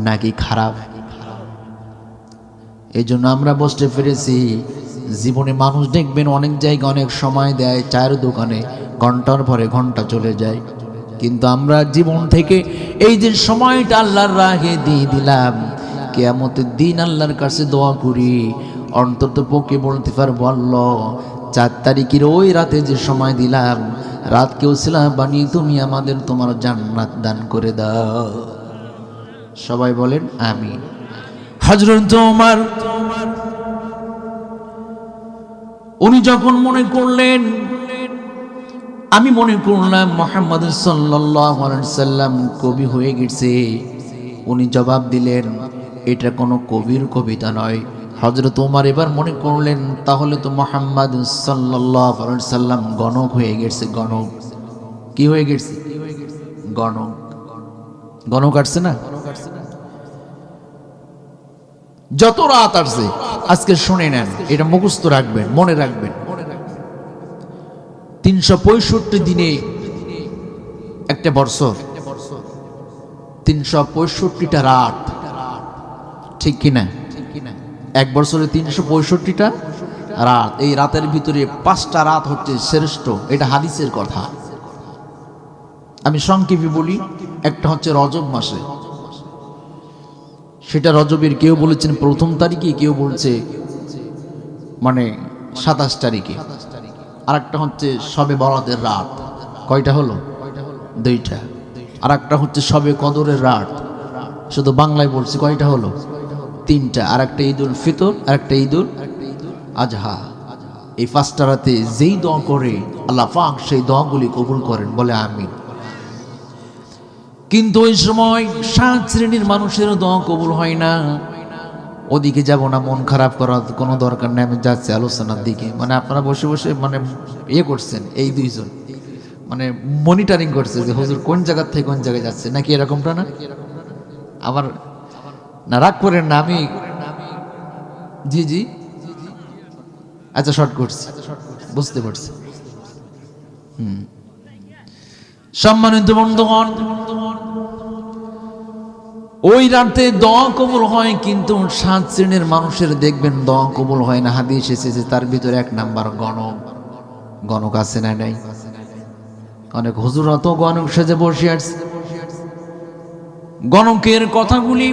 নাকি খারাপ? এই জন্য আমরা বসতে পেরেছি। জীবনে মানুষ দেখবেন অনেক জায়গায় অনেক সময় দেয়, চায়ের দোকানে ঘন্টার পরে ঘন্টা চলে যায়, কিন্তু আমরা জীবন থেকে এই যে সময়টা আল্লাহর রাহে দিয়ে দিলাম, কিয়ামতের দিন আল্লাহর কাছে দোয়া করি অন্তত পক্ষে বলতে পারবো, আল্লাহ 4 তারিখের ওই রাতে যে সময় দিলাম, রাতকেও সিলাহ বানিয়ে তুমি আমাদের তোমার জান্নাত দান করে দাও। সবাই বলেন আমিন। হযরত ওমর উনি যখন মনে করলেন আমি মনে করলাম মুহাম্মদ সাল্লাল্লাহু আলাইহি সাল্লাম কবি হয়ে গেছে। উনি জবাব দিলেন, এটা কোনো কবির কবিতা নয়। হযরত ওমর এবার মনে করলেন, তাহলে তো মুহাম্মদ সাল্লাল্লাহু আলাইহি সাল্লাম গণক হয়ে গেছে। গণক কি হয়ে গেছে? গণক। গণক আসছে না? যত রাত আসছে আজকে শুনে নেন, এটা মুখস্থ রাখবেন, মনে রাখবেন। 365 দিনে একটা বছর, 365টা রাত, ঠিক কিনা? এক বছরে 365টা রাত। এই রাতের ভিতরে 5টা রাত হচ্ছে শ্রেষ্ঠ, এটা হাদিসের কথা। আমি সংক্ষেপে বলি, একটা হচ্ছে রজব মাসে, সেটা রজবের কেউ বলেছেন 1ম তারিখে, কেউ বলছে মানে 27 তারিখে। আর একটা হচ্ছে শবে বরাতের রাত। কয়টা হলো? 2টা। আর একটা হচ্ছে শবে কদরের রাত, শুধু বাংলায় বলছি। কয়টা হলো? 3টা। আর একটা ঈদুল ফিতর, আর একটা ঈদুল আজহা। এই 5টা রাতে যেই দোয়া করে আল্লাহ পাক সেই দোয়াগুলি কবুল করেন, বলে আমিন। কিন্তু ওই সময় 7 শ্রেণীর মানুষের দোয়া কবুল হয় না। ওদিকে যাব না, মন খারাপ করার কোনো দরকার নেই। আমি যাচ্ছি আলোচনার দিকে। মানে আপনারা বসে বসে মানে করছেন, এই দুইজন মানে মনিটরিং করছে যে হুজুর কোন জায়গা থেকে কোন জায়গায় যাচ্ছে, নাকি এরকমটা না? আবার না, রাগ করেন না, আমি জি জি আচ্ছা শর্ট করছি, বুঝতে পারছি। সম্মানিত বন্ধুগণ, ওই রাতে দোয়া কবুল হয়, কিন্তু 7 শ্রেণীর মানুষের দেখবেন দোয়া কবুল হয় না। হাদিস এসেছে তার ভিতরে 1 নাম্বার গণক। গণক আছে না নাই? অনেক হুজুর তো গণক সেজে বসে আছে। গণকের কথাগুলি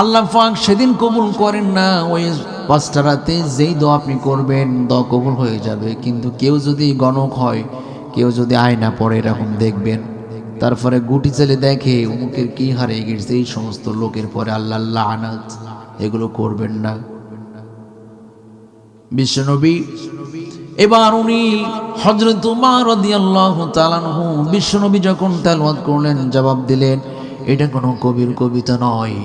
আল্লাহ পাক সেদিন কবুল করেন না। ওই 5টা রাতে যেই দোয়া আপনি করবেন দোয়া কবুল হয়ে যাবে। কিন্তু কেউ যদি গণক হয়, কেউ যদি আয়না পড়ে এরকম দেখবেন, তারপরে গুটি চেলে দেখে অমুকের কি হারিয়ে গেছে, এই সমস্ত লোকের পরে আল্লাহ লানাত, এগুলো করবেন না। বিশ্বনবী এবার উনি হযরত উমর রাদিয়াল্লাহু তাআলা আনহু বিশ্বনবী যখন তেলাওয়াত করলেন, জবাব দিলেন, এটা কোনো কবির কবিতা নয়।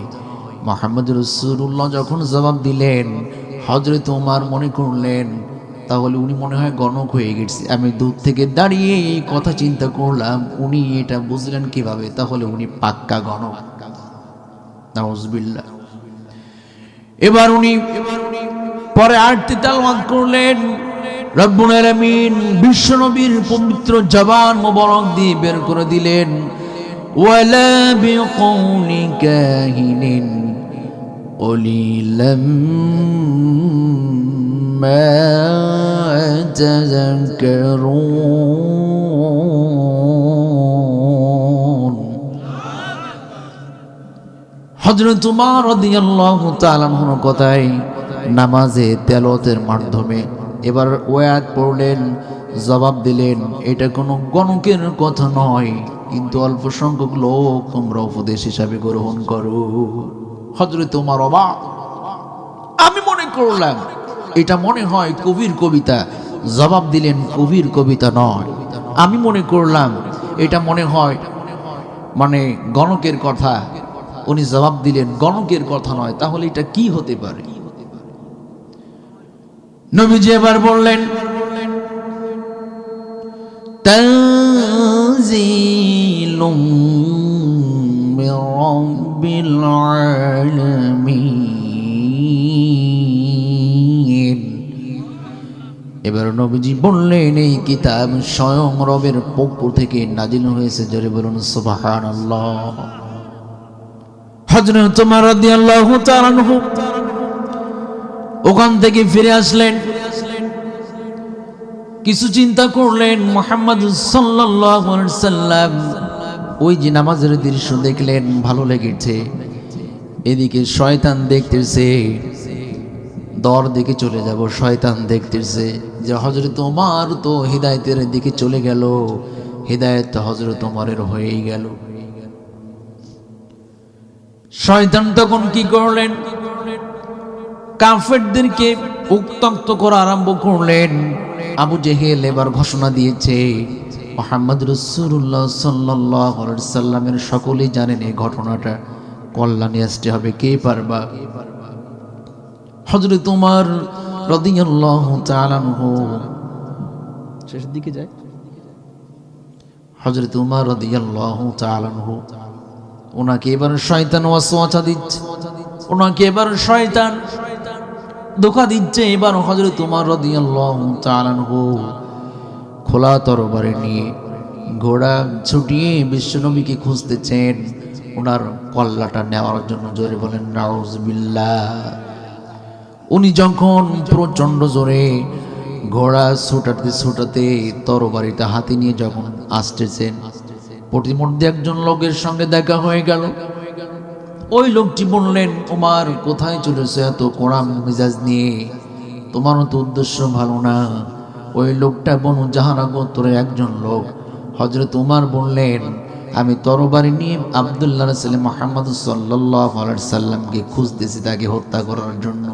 মুহাম্মদ রাসূলুল্লাহ যখন জবাব দিলেন, হযরত উমর মনে করলেন তাহলে উনি মনে হয় গণক হয়ে গেছে। আমি দূর থেকে দাঁড়িয়ে এই কথা চিন্তা করলাম, উনি এটা বুঝলেন কিভাবে? তাহলে উনি পাক্কা গণক। নাউজুবিল্লাহ। এবার উনি পরে আয়াতটি তেলাওয়াত করলেন। রব্বুল আলামিন বিশ্বনবীর পবিত্র জবান মোবারক দিয়ে বের করে দিলেন, ওয়ালা বিকাউলি কাহিনিন কলিলাম মা তাযাক্কারুন। হযরত উমর রাদিয়াল্লাহু তাআলা আনহুর কথাই নামাজে তেলাওয়াতের মাধ্যমে এবার ওয়াত পড়লেন, জবাব দিলেন, এটা কোনো গণকের কথা নয়, কিন্তু অল্প সংখ্যক লোক তোমরা উপদেশ হিসাবে গ্রহণ করো। হযরত ওমর অবাক। আমি মনে করলাম এটা মনে হয় কবির কবিতা। জবাব দিলেন, কবির কবিতা নয়। আমি মনে করলাম এটা মনে হয় মানে গণকের কথা। উনি জবাব দিলেন, গণকের কথা নয়। তাহলে এটা কি হতে পারে? নবীজি এবার বললেন, তানজিলুম মির রাব্বিল আলামিন। এবার নবীজি বললেন, এই কিতাব স্বয়ং রবের পক্ষ থেকে নাজিল হয়েছে। জোরে বলুন সুবহানাল্লাহ। হযরত ওমর রাদিয়াল্লাহু তাআলা আনহু ওখান থেকে ফিরে আসলেন, কিছু চিন্তা করলেন। মুহাম্মদ সাল্লাল্লাহু আলাইহি সাল্লাম ওই যে নামাজের দৃশ্য দেখলেন, ভালো লেগেছে। এদিকে শয়তান দেখতেছে, দর দিকে চলে যাব। শয়তান দেখতেছে যে হযরত ওমর তো হিদায়াতের দিকে চলে গেল, হিদায়াত তো হযরত ওমরের হয়েই গেল। শয়তান তখন কি করলেন? কাফেরদেরকে উত্তক্ত করা আরম্ভ করলেন। আবু জেহেল এবার ঘোষণা দিয়েছে, মুহাম্মদ রাসূলুল্লাহ সাল্লাল্লাহু আলাইহি সাল্লামের সকলেই জানেন এই ঘটনাটা, কল্যাণে আসতে হবে, কে পারবা? হযরত ওমর রাদিয়াল্লাহু তাআলা আনহু শেষের দিকে যায়। হযরত ওমর রাদিয়াল্লাহু তাআলা আনহু ওনাকে এবার শয়তান ওয়াসওয়াসা দিচ্ছে, ওনাকে এবার শয়তান ধোঁকা দিচ্ছে। এবার হযরত ওমর রাদিয়াল্লাহু তাআলা আনহু খোলা তরবারি নিয়ে ঘোড়া ছুটিয়ে বিশ্বনবীকে খুঁজতেছেন ওনার কল্লাটা নেওয়ার জন্য। জোরে বলেন নাউজুবিল্লাহ। উনি যখন প্রচন্ড জোরে ঘোড়া ছুটাতে ছুটাতে তরবারিটা হাতে নিয়ে যখন আসতেছেন, প্রতিমধ্যে একজন লোকের সঙ্গে দেখা হয়ে গেল। ওই লোকটি বললেন, ওমর কোথায় চলেছে এত কড়া মেজাজ নিয়ে? তোমারও তো উদ্দেশ্য ভালো না। ওই লোকটা বনু জাহারা গোত্রের একজন লোক। হযরত ওমর বললেন, আমি তরবারি নিয়ে আব্দুল্লাহ রাসূল মুহাম্মদ সাল্লাল্লাহু আলাইহি সাল্লামকে খুঁজতেছি তাকে হত্যা করার জন্য।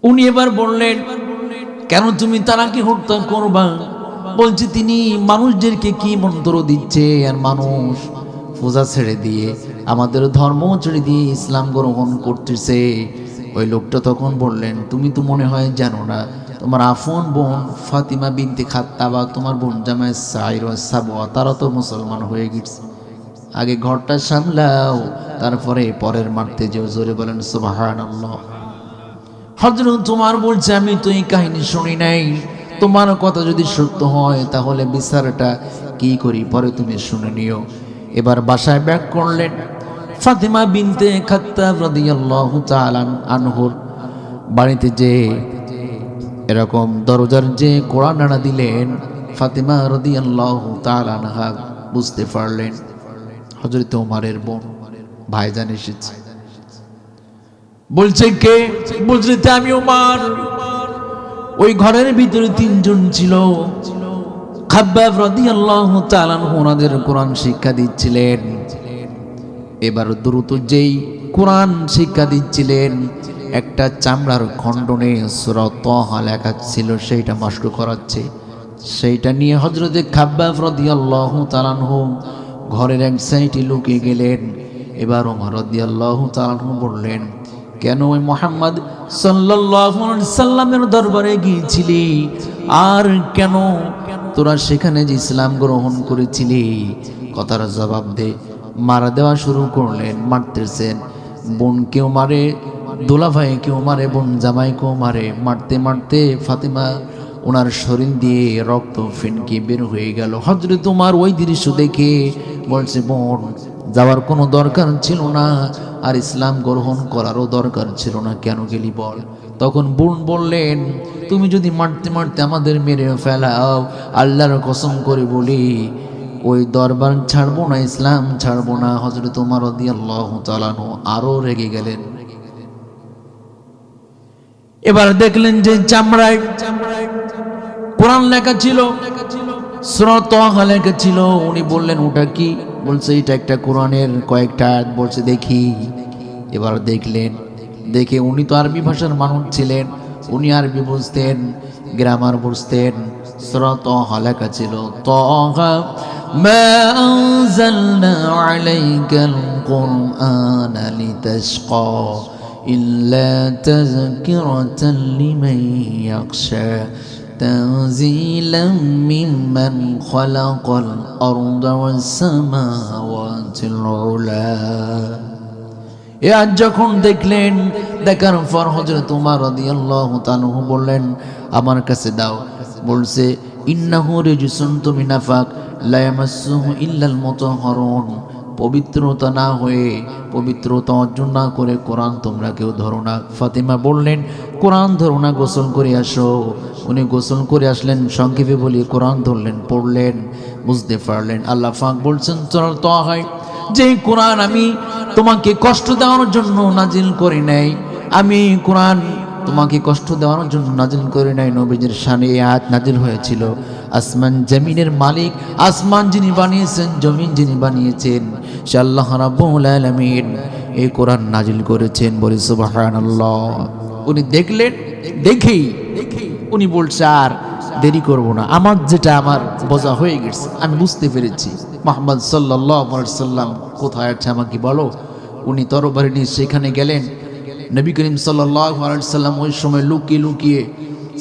উনি এবার বললেন, কেন তুমি তারাকে হত্যা করবা? বলছে তিনি মানুষদেরকে কি মন্ত্র দিচ্ছে, আর মানুষ পূজা ছেড়ে দিয়ে আমাদের ধর্ম ছেড়ে দিয়ে ইসলাম গ্রহণ করতেছে। ওই লোকটা তখন বললেন, তুমি তো মনে হয় জানো না, তোমার আফন বোন ফাতিমা বিনতে খাত্তাবা, তোমার বোন জামাই সাইরা সাবওয়া, তারা তো মুসলমান হয়ে গেছে। আগে ঘরটা সামলাও, তারপরে পরের মারতে যেও। জোরে বলেন সুবহানাল্লাহ। হযরত ওমর বলছে, আমি তো এই কাহিনী শুনি নাই, তোমার কথা যদি সত্য হয় তাহলে বিচারটা কি করি পরে তুমি শুনে নিও। এবার বাসায় ব্যাক করলেন। ফাতিমা বিনতে খাত্তাব রাদিয়াল্লাহু তাআলা আনহুর বাড়িতে যে এরকম দরজার যে কোড়া নাড়া দিলেন, ফাতিমা রাদিয়াল্লাহু তাআলা আনহা বুঝতে পারলেন হযরত ওমরের বোন ভাইজান এসেছে। বলছে কে? বলছে আমি ওমর। ওই ঘরের ভিতরে তিনজন ছিল। খাব্বাব রাদিয়াল্লাহু তাআলা আনহু ওনাদের কোরআন শিক্ষা দিচ্ছিলেন। এবার দ্রুত যেই কোরআন শিক্ষা দিচ্ছিলেন, একটা চামড়ার খণ্ডনে সূরা তাহা লেখা ছিল, সেইটা মাস্ক করাচ্ছে। সেইটা নিয়ে হযরতে খাব্বাব রাদিয়াল্লাহু তাআলা আনহু ঘরের এক সাইডে লুকিয়ে গেলেন। এবার ওমর রাদিয়াল্লাহু তাআলা আনহু বললেন, কেন ওই মুহাম্মদ সাল্লাল্লাহু আলাইহি সাল্লামের দরবারে গিয়েছিলি? আর কেন তোরা সেখানে যে ইসলাম গ্রহণ করেছিলি? কথার জবাব দে। মারা দেওয়া শুরু করলেন, মারতেছেন। বোনকেও মারে, দোলাভাইকেও মারে, বোন জামাইকেও মারে। মারতে মারতে ফাতিমা ওনার শরীর দিয়ে রক্ত ফিনকে বের হয়ে গেল। হযরত ওমর ওই দৃশ্য দেখে বলছে, বোন যাওয়ার কোনো দরকার ছিল না, আর ইসলাম গ্রহণ করারও দরকার ছিল না, কেন গেলি বল? তখন বোন বললেন, তুমি যদি মারতে মারতে আমাদের মেরে ফেলাও, আল্লাহর কসম করে বলি ওই দরবার ছাড়বো না, ইসলাম ছাড়বো না। হযরত ওমর রাদিয়াল্লাহু তাআলা আনহু আরো রেগে গেলেন। এবার দেখলেন যে চামড়ায় কোরআন লেখা ছিল, সূরা তাহা লেখা ছিল। উনি বললেন, ওটা কি? বলছে, এটা একটা কোরআনের কয়েকটা আয়াত। বলছে, দেখি। এবার দেখলেন, দেখে উনি তো আরবি ভাষার মানুষ ছিলেন, উনি আরবি বুঝতেন, গ্রামার বুঝতেন। সূরা তাহা লেখা ছিল, তাহা মা আনজালনা আলাইকাল কুরআনা লিতাশকা ইল্লা তাযকিরাতাল লিমান ইয়াখশা তানজিলাম মিম্মান খালাকাল আরদা ওয়াস সামাওয়াতিল উলা। এ আজ যখন দেখলেন, দেখার পর হযরত ওমর রাদিয়াল্লাহু তাআলা আনহু বললেন, আমার কাছে দাও। বলছে, ইন্নাহু রিজসুন মিনাফাক লা ইয়ামাসসুহু ইল্লাল মুতাহহারুন। পবিত্রতা না হয়ে, পবিত্রতা অর্জন না করে কোরআন তোমরা কেউ ধরো না। ফাতিমা বললেন, কোরআন ধরো না, গোসল করে আসো। উনি গোসল করে আসলেন, সংক্ষেপে বলি কোরআন ধরলেন, পড়লেন, বুঝতে পারলেন। আল্লাহ পাক বলছেন সূরা তাহা, যে কোরআন আমি তোমাকে কষ্ট দেওয়ার জন্য নাজিল করি নাই, আমি কোরআন তোমাকে কষ্ট দেওয়ার জন্য নাজিল করি নাই। নবীজির শানে এই আয়াত নাজিল হয়েছিল। আসমান জমিনের মালিক, আসমান যিনি বানিয়েছেন, জমিন যিনি বানিয়েছেন, সে আল্লাহ রাব্বুল আলামিন এই কোরআন নাজিল করেছেন। বলি সুবহানাল্লাহ। উনি দেখলেন, দেখেই উনি বলছে আর দেরি করব না, আমার যেটা আমার বোঝা হয়ে গেছে, আমি বুঝতে পেরেছি মুহাম্মদ সাল্লাল্লাহু আলাইহি সাল্লাম কোথায় আছে আমাকে বলো। উনি তরবারি নিয়ে সেখানে গেলেন। নবী করিম সাল্লাল্লাহু আলাইহি সাল্লাম ওই সময় লুকিয়ে লুকিয়ে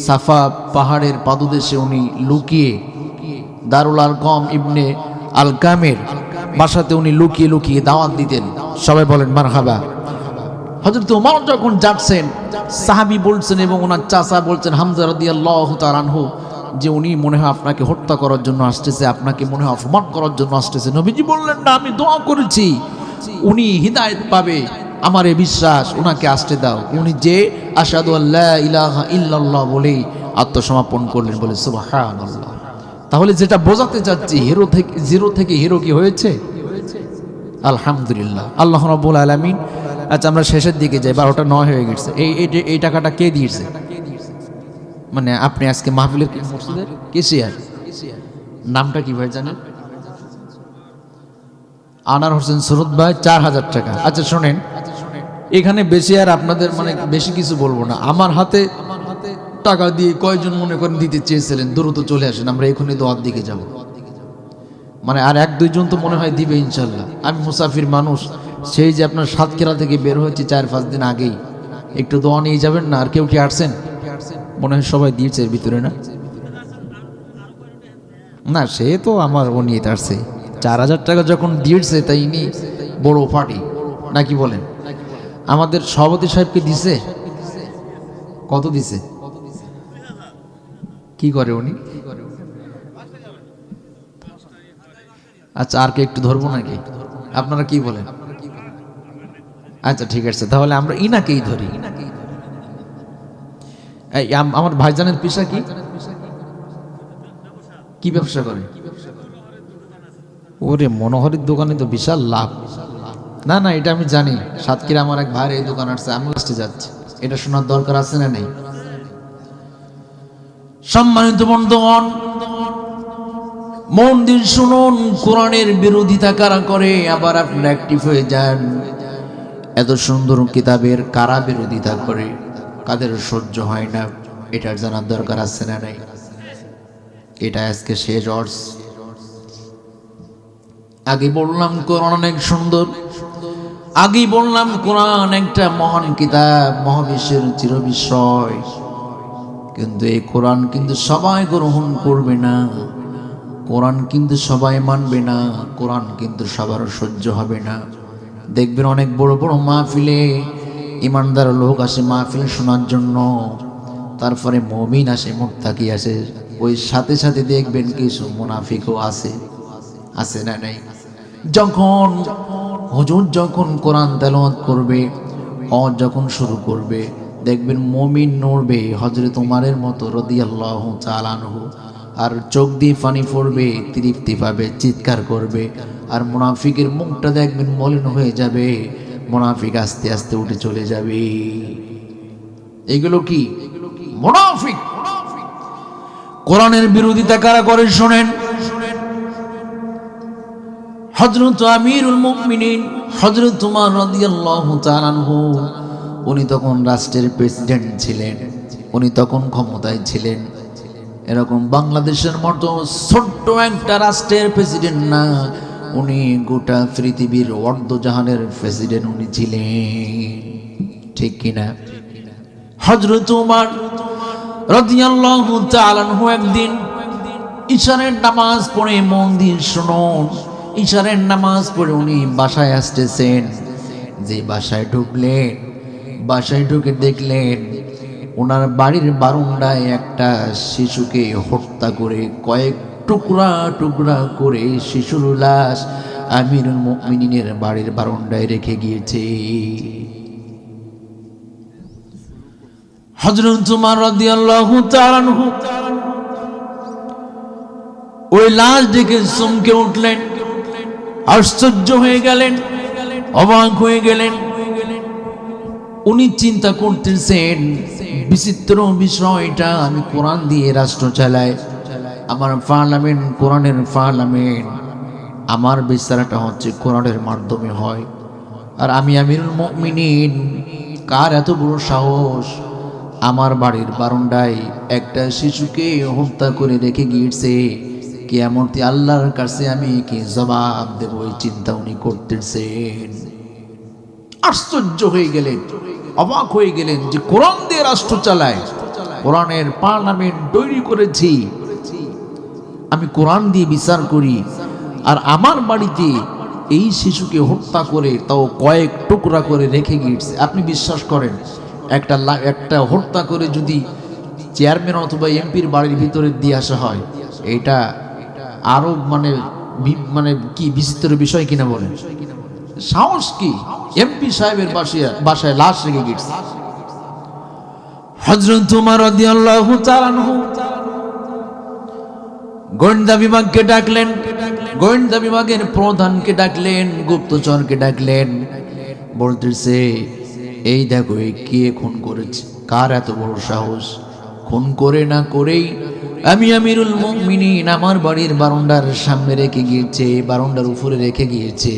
সাফা পাহাড়ের পাদদেশে উনি লুকিয়ে দারুল আরকাম ইবনে আলকামের বাসাতে উনি লুকিয়ে লুকিয়ে দাওয়াত দিতেন। সবাই বলেন মারহাবা। হযরত ওমর যখন যাচ্ছেন, সাহাবী বলছেন এবং ওনার চাচা বলছেন হামজা রাদিয়াল্লাহু তাআলা আনহু, যে উনি মনে হয় আপনাকে হত্যা করার জন্য আসতেছে, আপনাকে মনে হয় অপমান করার জন্য আসতেছে। নবীজি বললেন না, আমি দোয়া করেছি উনি হিদায়াত পাবে, আমার এই বিশ্বাস, ওনাকে আসতে দাও। উনি যে আশহাদু আল্লা ইলাহা ইল্লাল্লাহ বলে আত্মসমর্পণ করলেন, বলে সুবহানাল্লাহ। তাহলে যেটা বোঝাতে চাচ্ছি, হিরো থেকে জিরো থেকে হিরো কি হয়েছে? আলহামদুলিল্লাহ, আল্লাহ রাব্বুল আলামিন। আচ্ছা, আমরা শেষের দিকে যাই, 12টা 9 হয়ে গেছে। এই টাকাটা কে দিয়েছে? মানে আপনি আজকে মাহফিলের মসজিদের কেশিয়ার, নামটা কি ভাই জানেন? আনার হোসেন সুরত ভাই, 4000 টাকা। আচ্ছা শোনেন, এখানে বেশি আর আপনাদের মানে বেশি কিছু বলবো না। আমার হাতে টাকা দিয়ে কয়জন মনে করেন দিতে চেয়েছিলেন? দ্রুত চলে আসেন, আমরা এখনই দোয়ার দিকে যাব। মানে আর 1-2 জন তো মনে হয় দিবে ইনশাল্লাহ। আমি মুসাফির মানুষ, সেই যে আপনার সাতক্ষীরা থেকে বের হয়েছি 4-5 দিন আগেই, একটু দোয়া নিয়ে যাবেন না? আর কেউ কি আসছেন? মনে হয় সবাই দিয়েছে এর ভিতরে, না না সে তো আমার ও নিয়ে আসছে 4000 টাকা যখন দিয়েছে, তাই ইনি বড় পার্টি নাকি বলেন? আমাদের সভাপতি সাহেবকে দিছে কত দিছে? কি করে উনি? আচ্ছা, আর কে একটু ধরবো নাকি? আপনারা কি বলেন? আচ্ছা ঠিক আছে, তাহলে আমরা ইনাকেই ধরি। আমার ভাইজানের পেশা কি? কি ব্যবসা করে? ওরে, মনোহরের দোকানে তো বিশাল লাভ। না না, এটা আমি জানি, সাতক্ষীরা আমার এক ভাইয়ের এই দোকান আসছে, আমি লাস্টে যাচ্ছি। এটা শোনার দরকার আছে না নেই? সম্মানিত বন্ধুগণ, মন দিয়ে শুনুন, কোরআনের বিরোধিতা কারা করে, আবার আপনারা অ্যাক্টিভ হয়ে যান। এত সুন্দর কিতাবের কারা বিরোধিতা করে, কাদের সহ্য হয় না, এটার জানার দরকার আছে না নাই? এটা আজকে শেষ অর্স। আগে বললাম কোরআন অনেক সুন্দর, আগে বললাম কোরআন একটা মহান কিতাব, মহাবিশ্বের চিরবিস্ময়। কিন্তু এই কোরআন কিন্তু সবাই গ্রহণ করবে না, কোরআন কিন্তু সবাই মানবে না, কোরআন কিন্তু সবার সহ্য হবে না। দেখবেন অনেক বড় বড় মাহফিলে ইমানদার লোক আসে মাহফিল শোনার জন্য, তারপরে মুমিন আসে, মুত্তাকি আসে, ওই সাথে সাথে দেখবেন কিছু মুনাফিকও আছে, আছে না নাই? যখন হুজুর যখন কোরআন তেলাওয়াত করবে, যখন শুরু করবে, দেখবেন মুমিন নড়বে হযরত ওমরের মতো রাদিয়াল্লাহু তাআলা আনহু, আর চোখ দিয়ে পানি পড়বে, তৃপ্তি পাবে, চিৎকার করবে। আর মুনাফিকের মুখটা দেখবেন মলিন হয়ে যাবে, মুনাফিক আস্তে আস্তে উঠে চলে যাবে। এগুলো কি? মুনাফিক। কোরআনের বিরোধিতা কারা করে শোনেন। হযরত আমিরুল মুমিনিন হযরত ওমর রাদিয়াল্লাহু তাআলা আনহু, উনি তখন রাষ্ট্রের প্রেসিডেন্ট ছিলেন, উনি তখন ক্ষমতায় ছিলেন। এরকম বাংলাদেশের মতো ছোট্ট একটা রাষ্ট্রের প্রেসিডেন্ট না, উনি গোটা পৃথিবীর অর্ধজাহানের প্রেসিডেন্ট উনি ছিলেন, ঠিক কিনা? হযরত ওমর রাদিয়াল্লাহু তাআলা আনহু একদিন ইশারের নামাজ পড়ে, মন দিয়ে শুনুন, ইশারের নামাজ পড়ে উনি বাসায় আসতেছেন। যে বাসায় ঢুকলেন, বাসায় ঢুকে দেখলেন ওনার বাড়ির বারান্দায় একটা শিশুকে হত্যা করে কয়েক টুকরা টুকরা করে শিশুর লাশ আমিরুল মুমিনিনের বাড়ির বারান্দায় রেখে গিয়েছে। হযরত ওমর রাদিয়াল্লাহু তাআলা আনহু ওই লাশ দেখে চমকে উঠলেন, আশ্চর্য হয়ে গেলেন, অবাক হয়ে গেলেন। উনি চিন্তা করতেছেন, বিচিত্র বিষয়টা, আমি কোরআন দিয়ে রাষ্ট্র চালাই, আমার পার্লামেন্ট কোরআনের পার্লামেন্ট, আমার বিচারটা হচ্ছে কোরআনের মাধ্যমে হয়, আর আমি আমিরুল মুমিনিন। কার এত বড় সাহস আমার বাড়ির বারান্দায় একটা শিশুকে হত্যা করে রেখে গিয়েছে, কিয়ামতে আল্লাহর কাছে আমি কি জবাব দেব, এই চিন্তা উনি করতেছেন। আশ্চর্য হয়ে গেলেন, অবাক হয়ে গেলেন যে কোরআন দিয়ে রাষ্ট্র চালায়, কোরআনের পার্লামেন্ট তৈরি করেছি, আমি কোরআন দিয়ে বিচার করি, আর আমার বাড়িতে এই শিশুকে হত্যা করে তাও কয়েক টুকরা করে রেখে গিয়েছে। আপনি বিশ্বাস করেন একটা হত্যা করে যদি চেয়ারম্যান অথবা এমপির বাড়ির ভিতরে দিয়ে আসা হয়, এটা আরো মানে কি বিচিত্র বিষয় কিনা বলেন? সাহস কি? এমপি সাহেবের বাসায় লাশ রেখে গিয়েছে। হযরত ওমর রাদিয়াল্লাহু তাআলা আনহু গোয়েন্দা বিভাগকে ডাকলেন, গোয়েন্দা বিভাগের প্রধানকে ডাকলেন, গুপ্তচরকে ডাকলেন, বলতেছে এই দেখো এই কে খুন করেছে, কার এত বড় সাহস, খুন করে না করেই আমি আমিরুল মুমিনিন আমার বাড়ির বারান্দার সামনে রেখে গিয়েছে, বারান্দার উপরে রেখে গিয়েছে,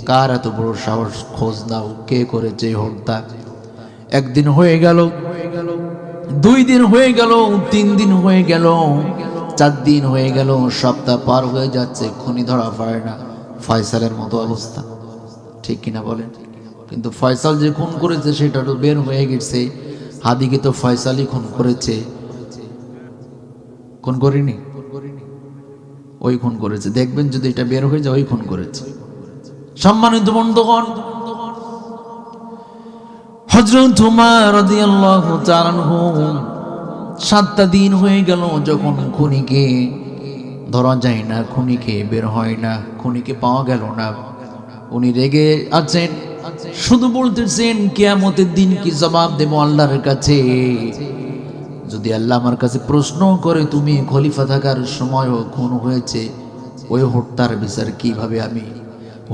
কার এত বড় সাহস, খোঁজ নাও কে করেছে হত্যা। একদিন হয়ে গেল, 2 দিন হয়ে গেল, 3 দিন হয়ে গেল, 4 দিন হয়ে গেল, সপ্তাহ পার হয়ে যাচ্ছে, খুনি ধরা পড়ে না। ফয়সালের মতো অবস্থা, ঠিক কিনা বলেন? কিন্তু ফয়সাল যে খুন করেছে সেটা তো বের হয়ে গেছে, হাদিকে তো ফয়সালই খুন করেছে, খুন করিনি, ওই খুন করেছে। দেখবেন যদি এটা বের হয়ে যায় ওই খুন করেছে। সম্মানিত বন্ধুগণ, হযরত ওমর রাদিয়াল্লাহু তাআলা আনহু 7টা দিন হয়ে গেল যখন খুনিকে ধরা যায় না, খুনিকে বের হয় না, খুনিকে পাওয়া গেল না। উনি রেগে আছেন, শুধু বলতেছেন কিয়ামতের দিন কি জবাব দেব আল্লাহর কাছে। যদি আল্লাহ আমার কাছে প্রশ্ন করে তুমি খলিফা থাকার সময়ও খুন হয়েছে, ওই হত্যার বিচার কিভাবে, আমি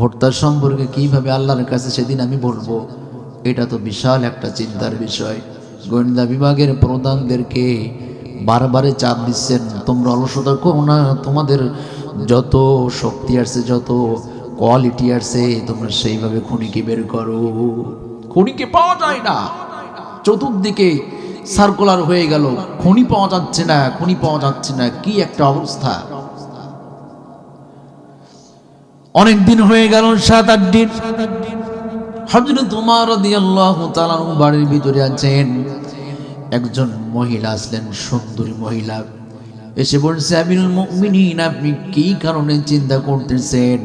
হত্যার সম্পর্কে কিভাবে আল্লাহর কাছে সেদিন আমি বলবো, এটা তো বিশাল একটা চিন্তার বিষয়। গোয়েন্দা বিভাগের প্রধানদেরকে বারবারে চাপ দিচ্ছেন, তোমরা অলসতা করো না, তোমাদের যত শক্তি আছে, যত কোয়ালিটি আছে, তোমরা সেইভাবে খুনিকে বের করো। খুনিকে পাওয়া যায় না, চতুর্দিকে সার্কুলার হয়ে গেল, খুনি পাওয়া যাচ্ছে না, খুনি পাওয়া যাচ্ছে না, কি একটা অবস্থা। অনেক দিন হয়ে গেল, 7-8 দিন। হযরত ওমর রাদিয়াল্লাহু তাআলা বাড়ির ভিতরে আছেন, একজন মহিলা আসলেন, সুন্দরী মহিলা, এসে বলছে আমিরুল মুমিনিন আপনি কি কারণে চিন্তা করতেছেন,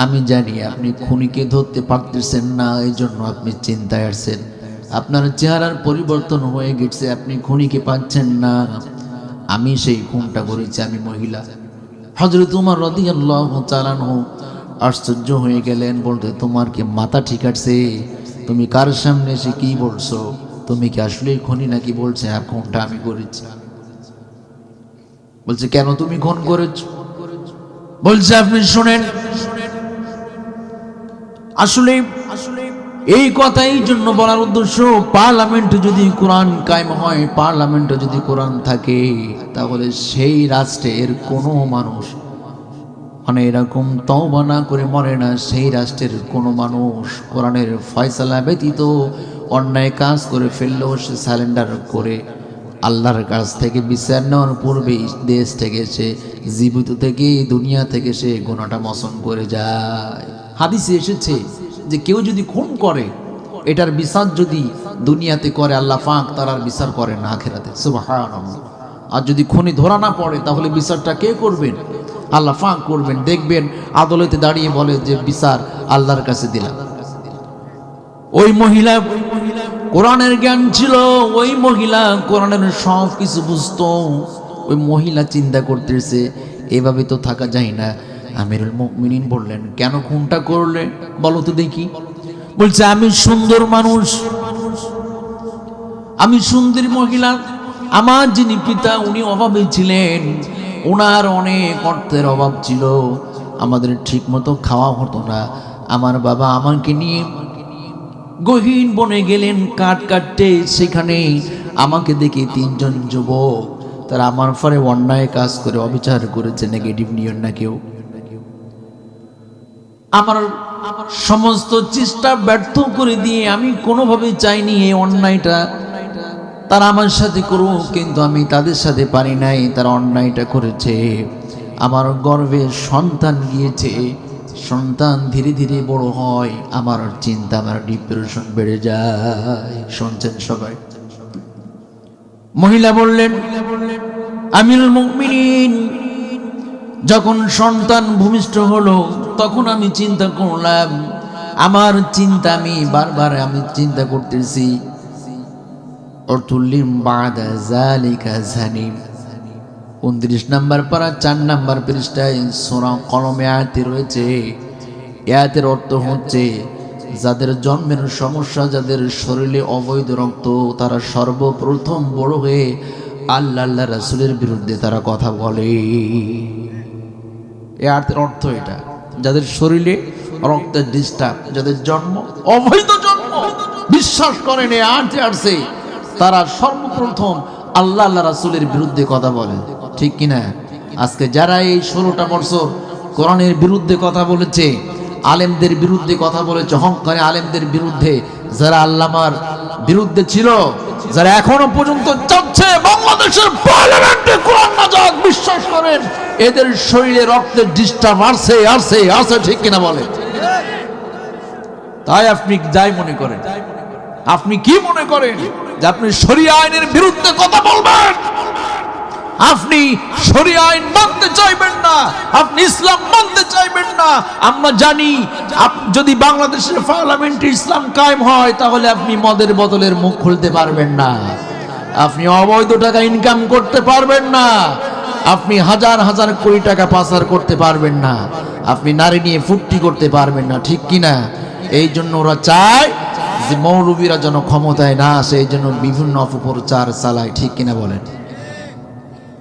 আমি জানি আপনি খুনিকে ধরতে পারতেছেন না, এই জন্য আপনি চিন্তায় আছেন, আপনার চেহারার পরিবর্তন হয়ে গেছে, আপনি খুনিকে পাচ্ছেন না, আমি সেই খুনটা করেছি, আমি মহিলা। হযরত ওমর রাদিয়াল্লাহু তাআলা আনহু আশ্চর্য হয়ে গেলেন, বলতে তোমার কি মাথা ঠিক আছে? তুমি কার সামনে এসে কি বলছো? তুমি কি আসলেই খুনি নাকি? বলছে হ্যাঁ, খুনটা আমি করেছি। বলছে কেন তুমি খুন করেছো? বলছে আপনি শুনেন, আসলে এই কথা এই জন্য বলার উদ্দেশ্য, পার্লামেন্টে যদি কোরআন কায়েম হয়, পার্লামেন্টে যদি কোরআন থাকে, তাহলে সেই রাষ্ট্রের কোনো মানুষ এরকম তওবা না করে মরে না, সেই রাষ্ট্রের কোনো মানুষ কোরআনের ফয়সালা ব্যতীত অন্যায় কাজ করে ফেললেও সে সারেন্ডার করে আল্লাহর কাছ থেকে বিচার নেওয়ার পূর্বে দেশ থেকে সে জীবিত থেকে দুনিয়া থেকে সে গুনাহটা মোচন করে যায়। হাদিসে এসেছে যে কেউ যদি খুন করে, এটার বিচার যদি দুনিয়াতে করে, আল্লাহ পাক তার আর বিচার করেন না আখিরাতে। সুবহানাল্লাহ। আর যদি খুনি ধরা না পড়ে, তাহলে বিচারটা কে করবেন? আল্লাহ পাক করবেন। দেখবেন আদালতে দাঁড়িয়ে বলে যে বিচার আল্লাহর কাছে দিলাম। ওই মহিলা কোরআনের জ্ঞান ছিল, ওই মহিলা কোরআনের সব কিছু বুঝতো। ওই মহিলা চিন্তা করতেছে এভাবে তো থাকা যায় না। আমিরুল মুমিনিন বললেন কেন খুনটা করলে বলো তো দেখি। বলছে আমি সুন্দর মানুষ, আমি সুন্দরী মহিলা, আমার যিনি পিতা উনি অভাবে ছিলেন, ওনার অনেক অর্থের অভাব ছিল, আমাদের ঠিক মতো খাওয়া হতো না। আমার বাবা আমাকে নিয়ে গহীন বনে গেলেন কাঠ কাটতে, সেখানে আমাকে দেখে 3 জন যুবক তারা আমার পরে অন্যায় কাজ করে অবিচার করেছে, নেগেটিভ নিয়ন না কেউ। আমার সমস্ত চেষ্টা ব্যর্থ করে দিয়ে আমি কোনোভাবে চাইনি এই অন্যায়টা তারা আমার সাথে করুক, কিন্তু আমি তাদের সাথে পারি নাই। তারা অন্যায়টা করেছে, আমার গর্ভে সন্তান গিয়েছে, সন্তান ধীরে ধীরে বড় হয়, আমার চিন্তা, আমার ডিপ্রেশন বেড়ে যায়। শুনছেন সবাই? মহিলা বললেন, আমিরুল মুমিনিন, যখন সন্তান ভূমিষ্ঠ হলো তখন আমি চিন্তা করলাম, আমার চিন্তা আমি বারবার চিন্তা করতেছি, অর্থুল্লিম বাদা যালিকা জানিম। 29 নম্বর পারা 4 নম্বর পৃষ্ঠায় সূরা কলমে আয়াতে রয়েছে। আয়াতের অর্থ হচ্ছে, যাদের জন্মের সমস্যা, যাদের শরীরে অবৈধ রক্ত, তারা সর্বপ্রথম বড় হয়ে আল্লাহ রাসূলের বিরুদ্ধে তারা কথা বলে। এই আয়াতের অর্থ এটা, যাদের শরীরে রক্তের ডিস্টার্ব, যাদের জন্ম অবৈধ জন্ম, বিশ্বাস করেন এই আয়াতে আসছে, তারা সর্বপ্রথম আল্লাহ রাসূলের বিরুদ্ধে কথা বলে। ঠিক কিনা? আজকে যারা এই 16টা বছর কোরআনের বিরুদ্ধে কথা বলেছে, আলেমদের বিরুদ্ধে কথা বলেছে, অহংকারী আলেমদের বিরুদ্ধে, যারা আল্লামার বিরুদ্ধে ছিল, যারা এখনো পর্যন্ত চাচ্ছে বাংলাদেশের পার্লামেন্টে কোরআন না যাক, বিশ্বাস করেন এদের শরীরে রক্তের ডিস্টার্ব আসছে আসছে আসছে। ঠিক কিনা বলে? তাই আপনি যাই মনে করেন, আপনি কি মনে করেন যে আপনি শরিয়া আইনের বিরুদ্ধে কথা বলবেন? আপনি শরিয়া আইন মানতে চাইবেন না, আপনি ইসলাম মানতে চাইবেন না। আমরা জানি যদি বাংলাদেশের পার্লামেন্টে ইসলাম কায়েম হয়, তাহলে আপনি মদের বোতলের মুখ খুলতে পারবেন না, আপনি অবৈধ টাকা ইনকাম করতে পারবেন না, আপনি হাজার হাজার কোটি টাকা পাচার করতে পারবেন না, আপনি নারী নিয়ে ফুর্তি করতে পারবেন না। ঠিক কিনা? এই জন্য ওরা চায় যে মৌলবীরা যেন ক্ষমতায় না আসে, এই জন্য বিভিন্ন অপপ্রচার চালায়। ঠিক কিনা বলেন?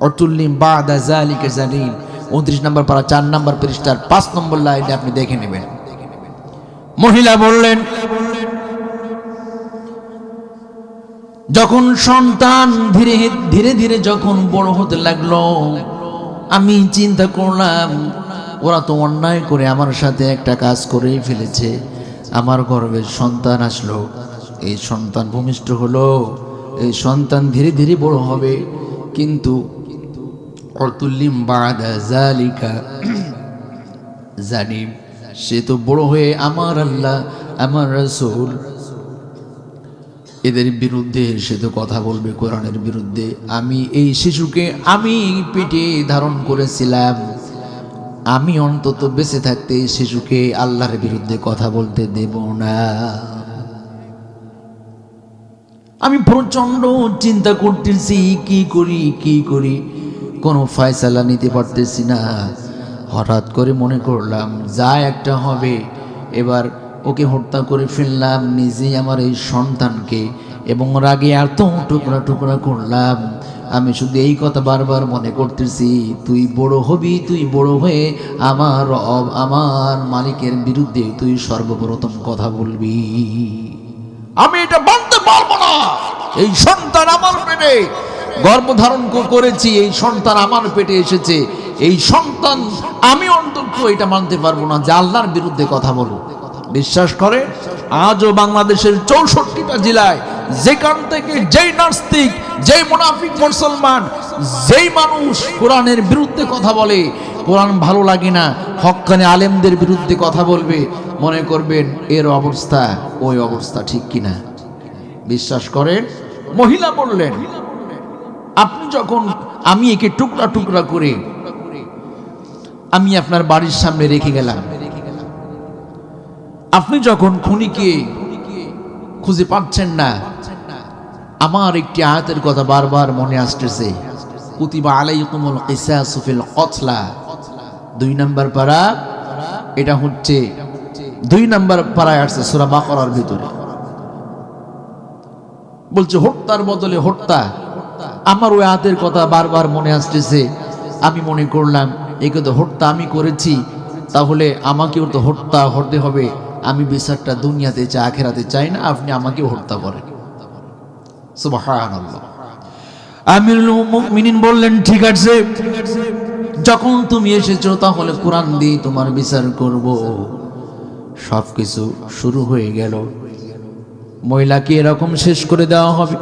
অতুল্লিম বাদা যালিকা জানিম, 29 নম্বর পারা 4 নম্বর পৃষ্ঠার 5 নম্বর লাইনে আপনি দেখে নেবেন। মহিলা বললেন, যখন সন্তান ধীরে ধীরে ধীরে যখন বড় হতে লাগলো, আমি চিন্তা করলাম, ওরা তো অন্যায় করে আমার সাথে একটা কাজ করেই ফেলেছে। আমার গর্ভে সন্তান আসলো, এই সন্তান ভূমিষ্ঠ হলো, এই সন্তান ধীরে ধীরে বড় হবে, কিন্তু অতুল্লিম বাদা যালিকা জানিম, সে তো বড় হয়ে আমার আল্লাহ, আমার রাসূল এদের বিরুদ্ধে সে তো কথা বলবে, কোরআনের বিরুদ্ধে। আমি এই শিশুকে আমি পেটে ধারণ করেছিলাম, আমি অন্তত বেঁচে থাকতে এই শিশুকে আল্লাহর বিরুদ্ধে কথা বলতে দেব না। আমি প্রচন্ড চিন্তা করতেছি, কি করি কি করি, কোনো ফয়সালা নিতে পারতেছি না। হঠাৎ করে মনে করলাম, যা একটা হবে, এবার ওকে হত্যা করে ফেললাম, নিজেই আমার এই সন্তানকে, এবং রাগে এত টুকরা টুকরা করলাম। আমি শুধু এই কথা বারবার মনে করতেছি, তুই বড় হবি, তুই বড় হয়ে আমার আমার মালিকের বিরুদ্ধে তুই সর্বপ্রথম কথা বলবি। আমি এটা মানতে পারবো না। এই সন্তান আমার পেটে গর্ভধারণ করেছি, এই সন্তান আমার পেটে এসেছে, এই সন্তান আমি অন্তত এটা মানতে পারবো না যে আল্লাহর বিরুদ্ধে কথা বলবো। বিশ্বাস করে, আজও বাংলাদেশের 64টা জেলায় যেখান থেকে যেই নাস্তিক, যেই মুনাফিক মুসলমান, যেই মানুষ কোরআনের বিরুদ্ধে কথা বলে, কোরআন ভালো লাগে না, হক্কানি আলেমদের বিরুদ্ধে কথা বলবে, মনে করবেন এর অবস্থা ওই অবস্থা। ঠিক কিনা? বিশ্বাস করেন। মহিলা বললেন, আপনি যখন, আমি একে টুকরা টুকরা করে আমি আপনার বাড়ির সামনে রেখে গেলাম, আপনি যখন খুনিকে খুঁজে পাচ্ছেন না, আমার একটি আয়াতের কথা বারবার মনে আসতেছে, কুতিবা আলাইকুমুল কিসাসু ফিল কতলা, 2 নম্বর পারা, এটা হচ্ছে 2 নম্বর পারায় আসছে সূরা বাকারার ভিতরে। বলছে হত্যার বদলে হত্যা। আমার ওই আয়াতের কথা বারবার মনে আসতেছে। আমি মনে করলাম, এই কথা হত্যা আমি করেছি, তাহলে আমাকেও তো হত্যা হতে হবে। আমি বিচারটা দুনিয়াতে চাই, আখিরাতে চাই না, আপনি আমাকেও হত্যা করেন। সুবহানাল্লাহ। আমিরুল মুমিনিন বললেন, ঠিক আছে, যখন তুমি এসেছো তাহলে কোরআন দিয়ে তোমার বিচার করব। সবকিছু শুরু হয়ে গেল। মহিলাকে এরকম শেষ করে দেওয়া হবে।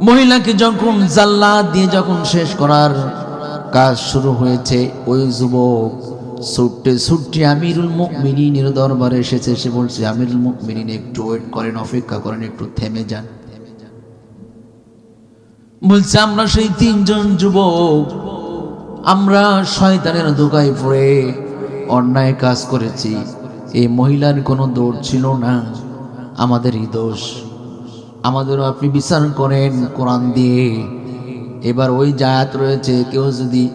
মহিলাকে যখন জাল্লাদ দিয়ে যখন শেষ করার কাজ শুরু হয়েছে, ওই যুবক ছুটতে ছুটতে আমিরুল মুমিনিনের দরবারে এসেছে। সে বলছে, আমিরুল মুমিনিন একটু ওয়েট করেন, অপেক্ষা করেন, একটু থেমে যান। বলছে, আমরা সেই তিনজন যুবক, আমরা শয়তানের ধোঁকায় পড়ে অন্যায় কাজ করেছি। এই মহিলার কোনো দোষ ছিল না, আমাদেরই দোষ। আমাদেরও আপনি বিচার করেন কোরআন দিয়ে। এবার ওই জায়াত রয়েছে, কেউ যদি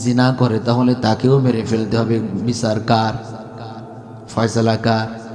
জিনা করে তাহলে তাকেও মেরে ফেলতে হবে। বিচার কার? ফয়সালা কার?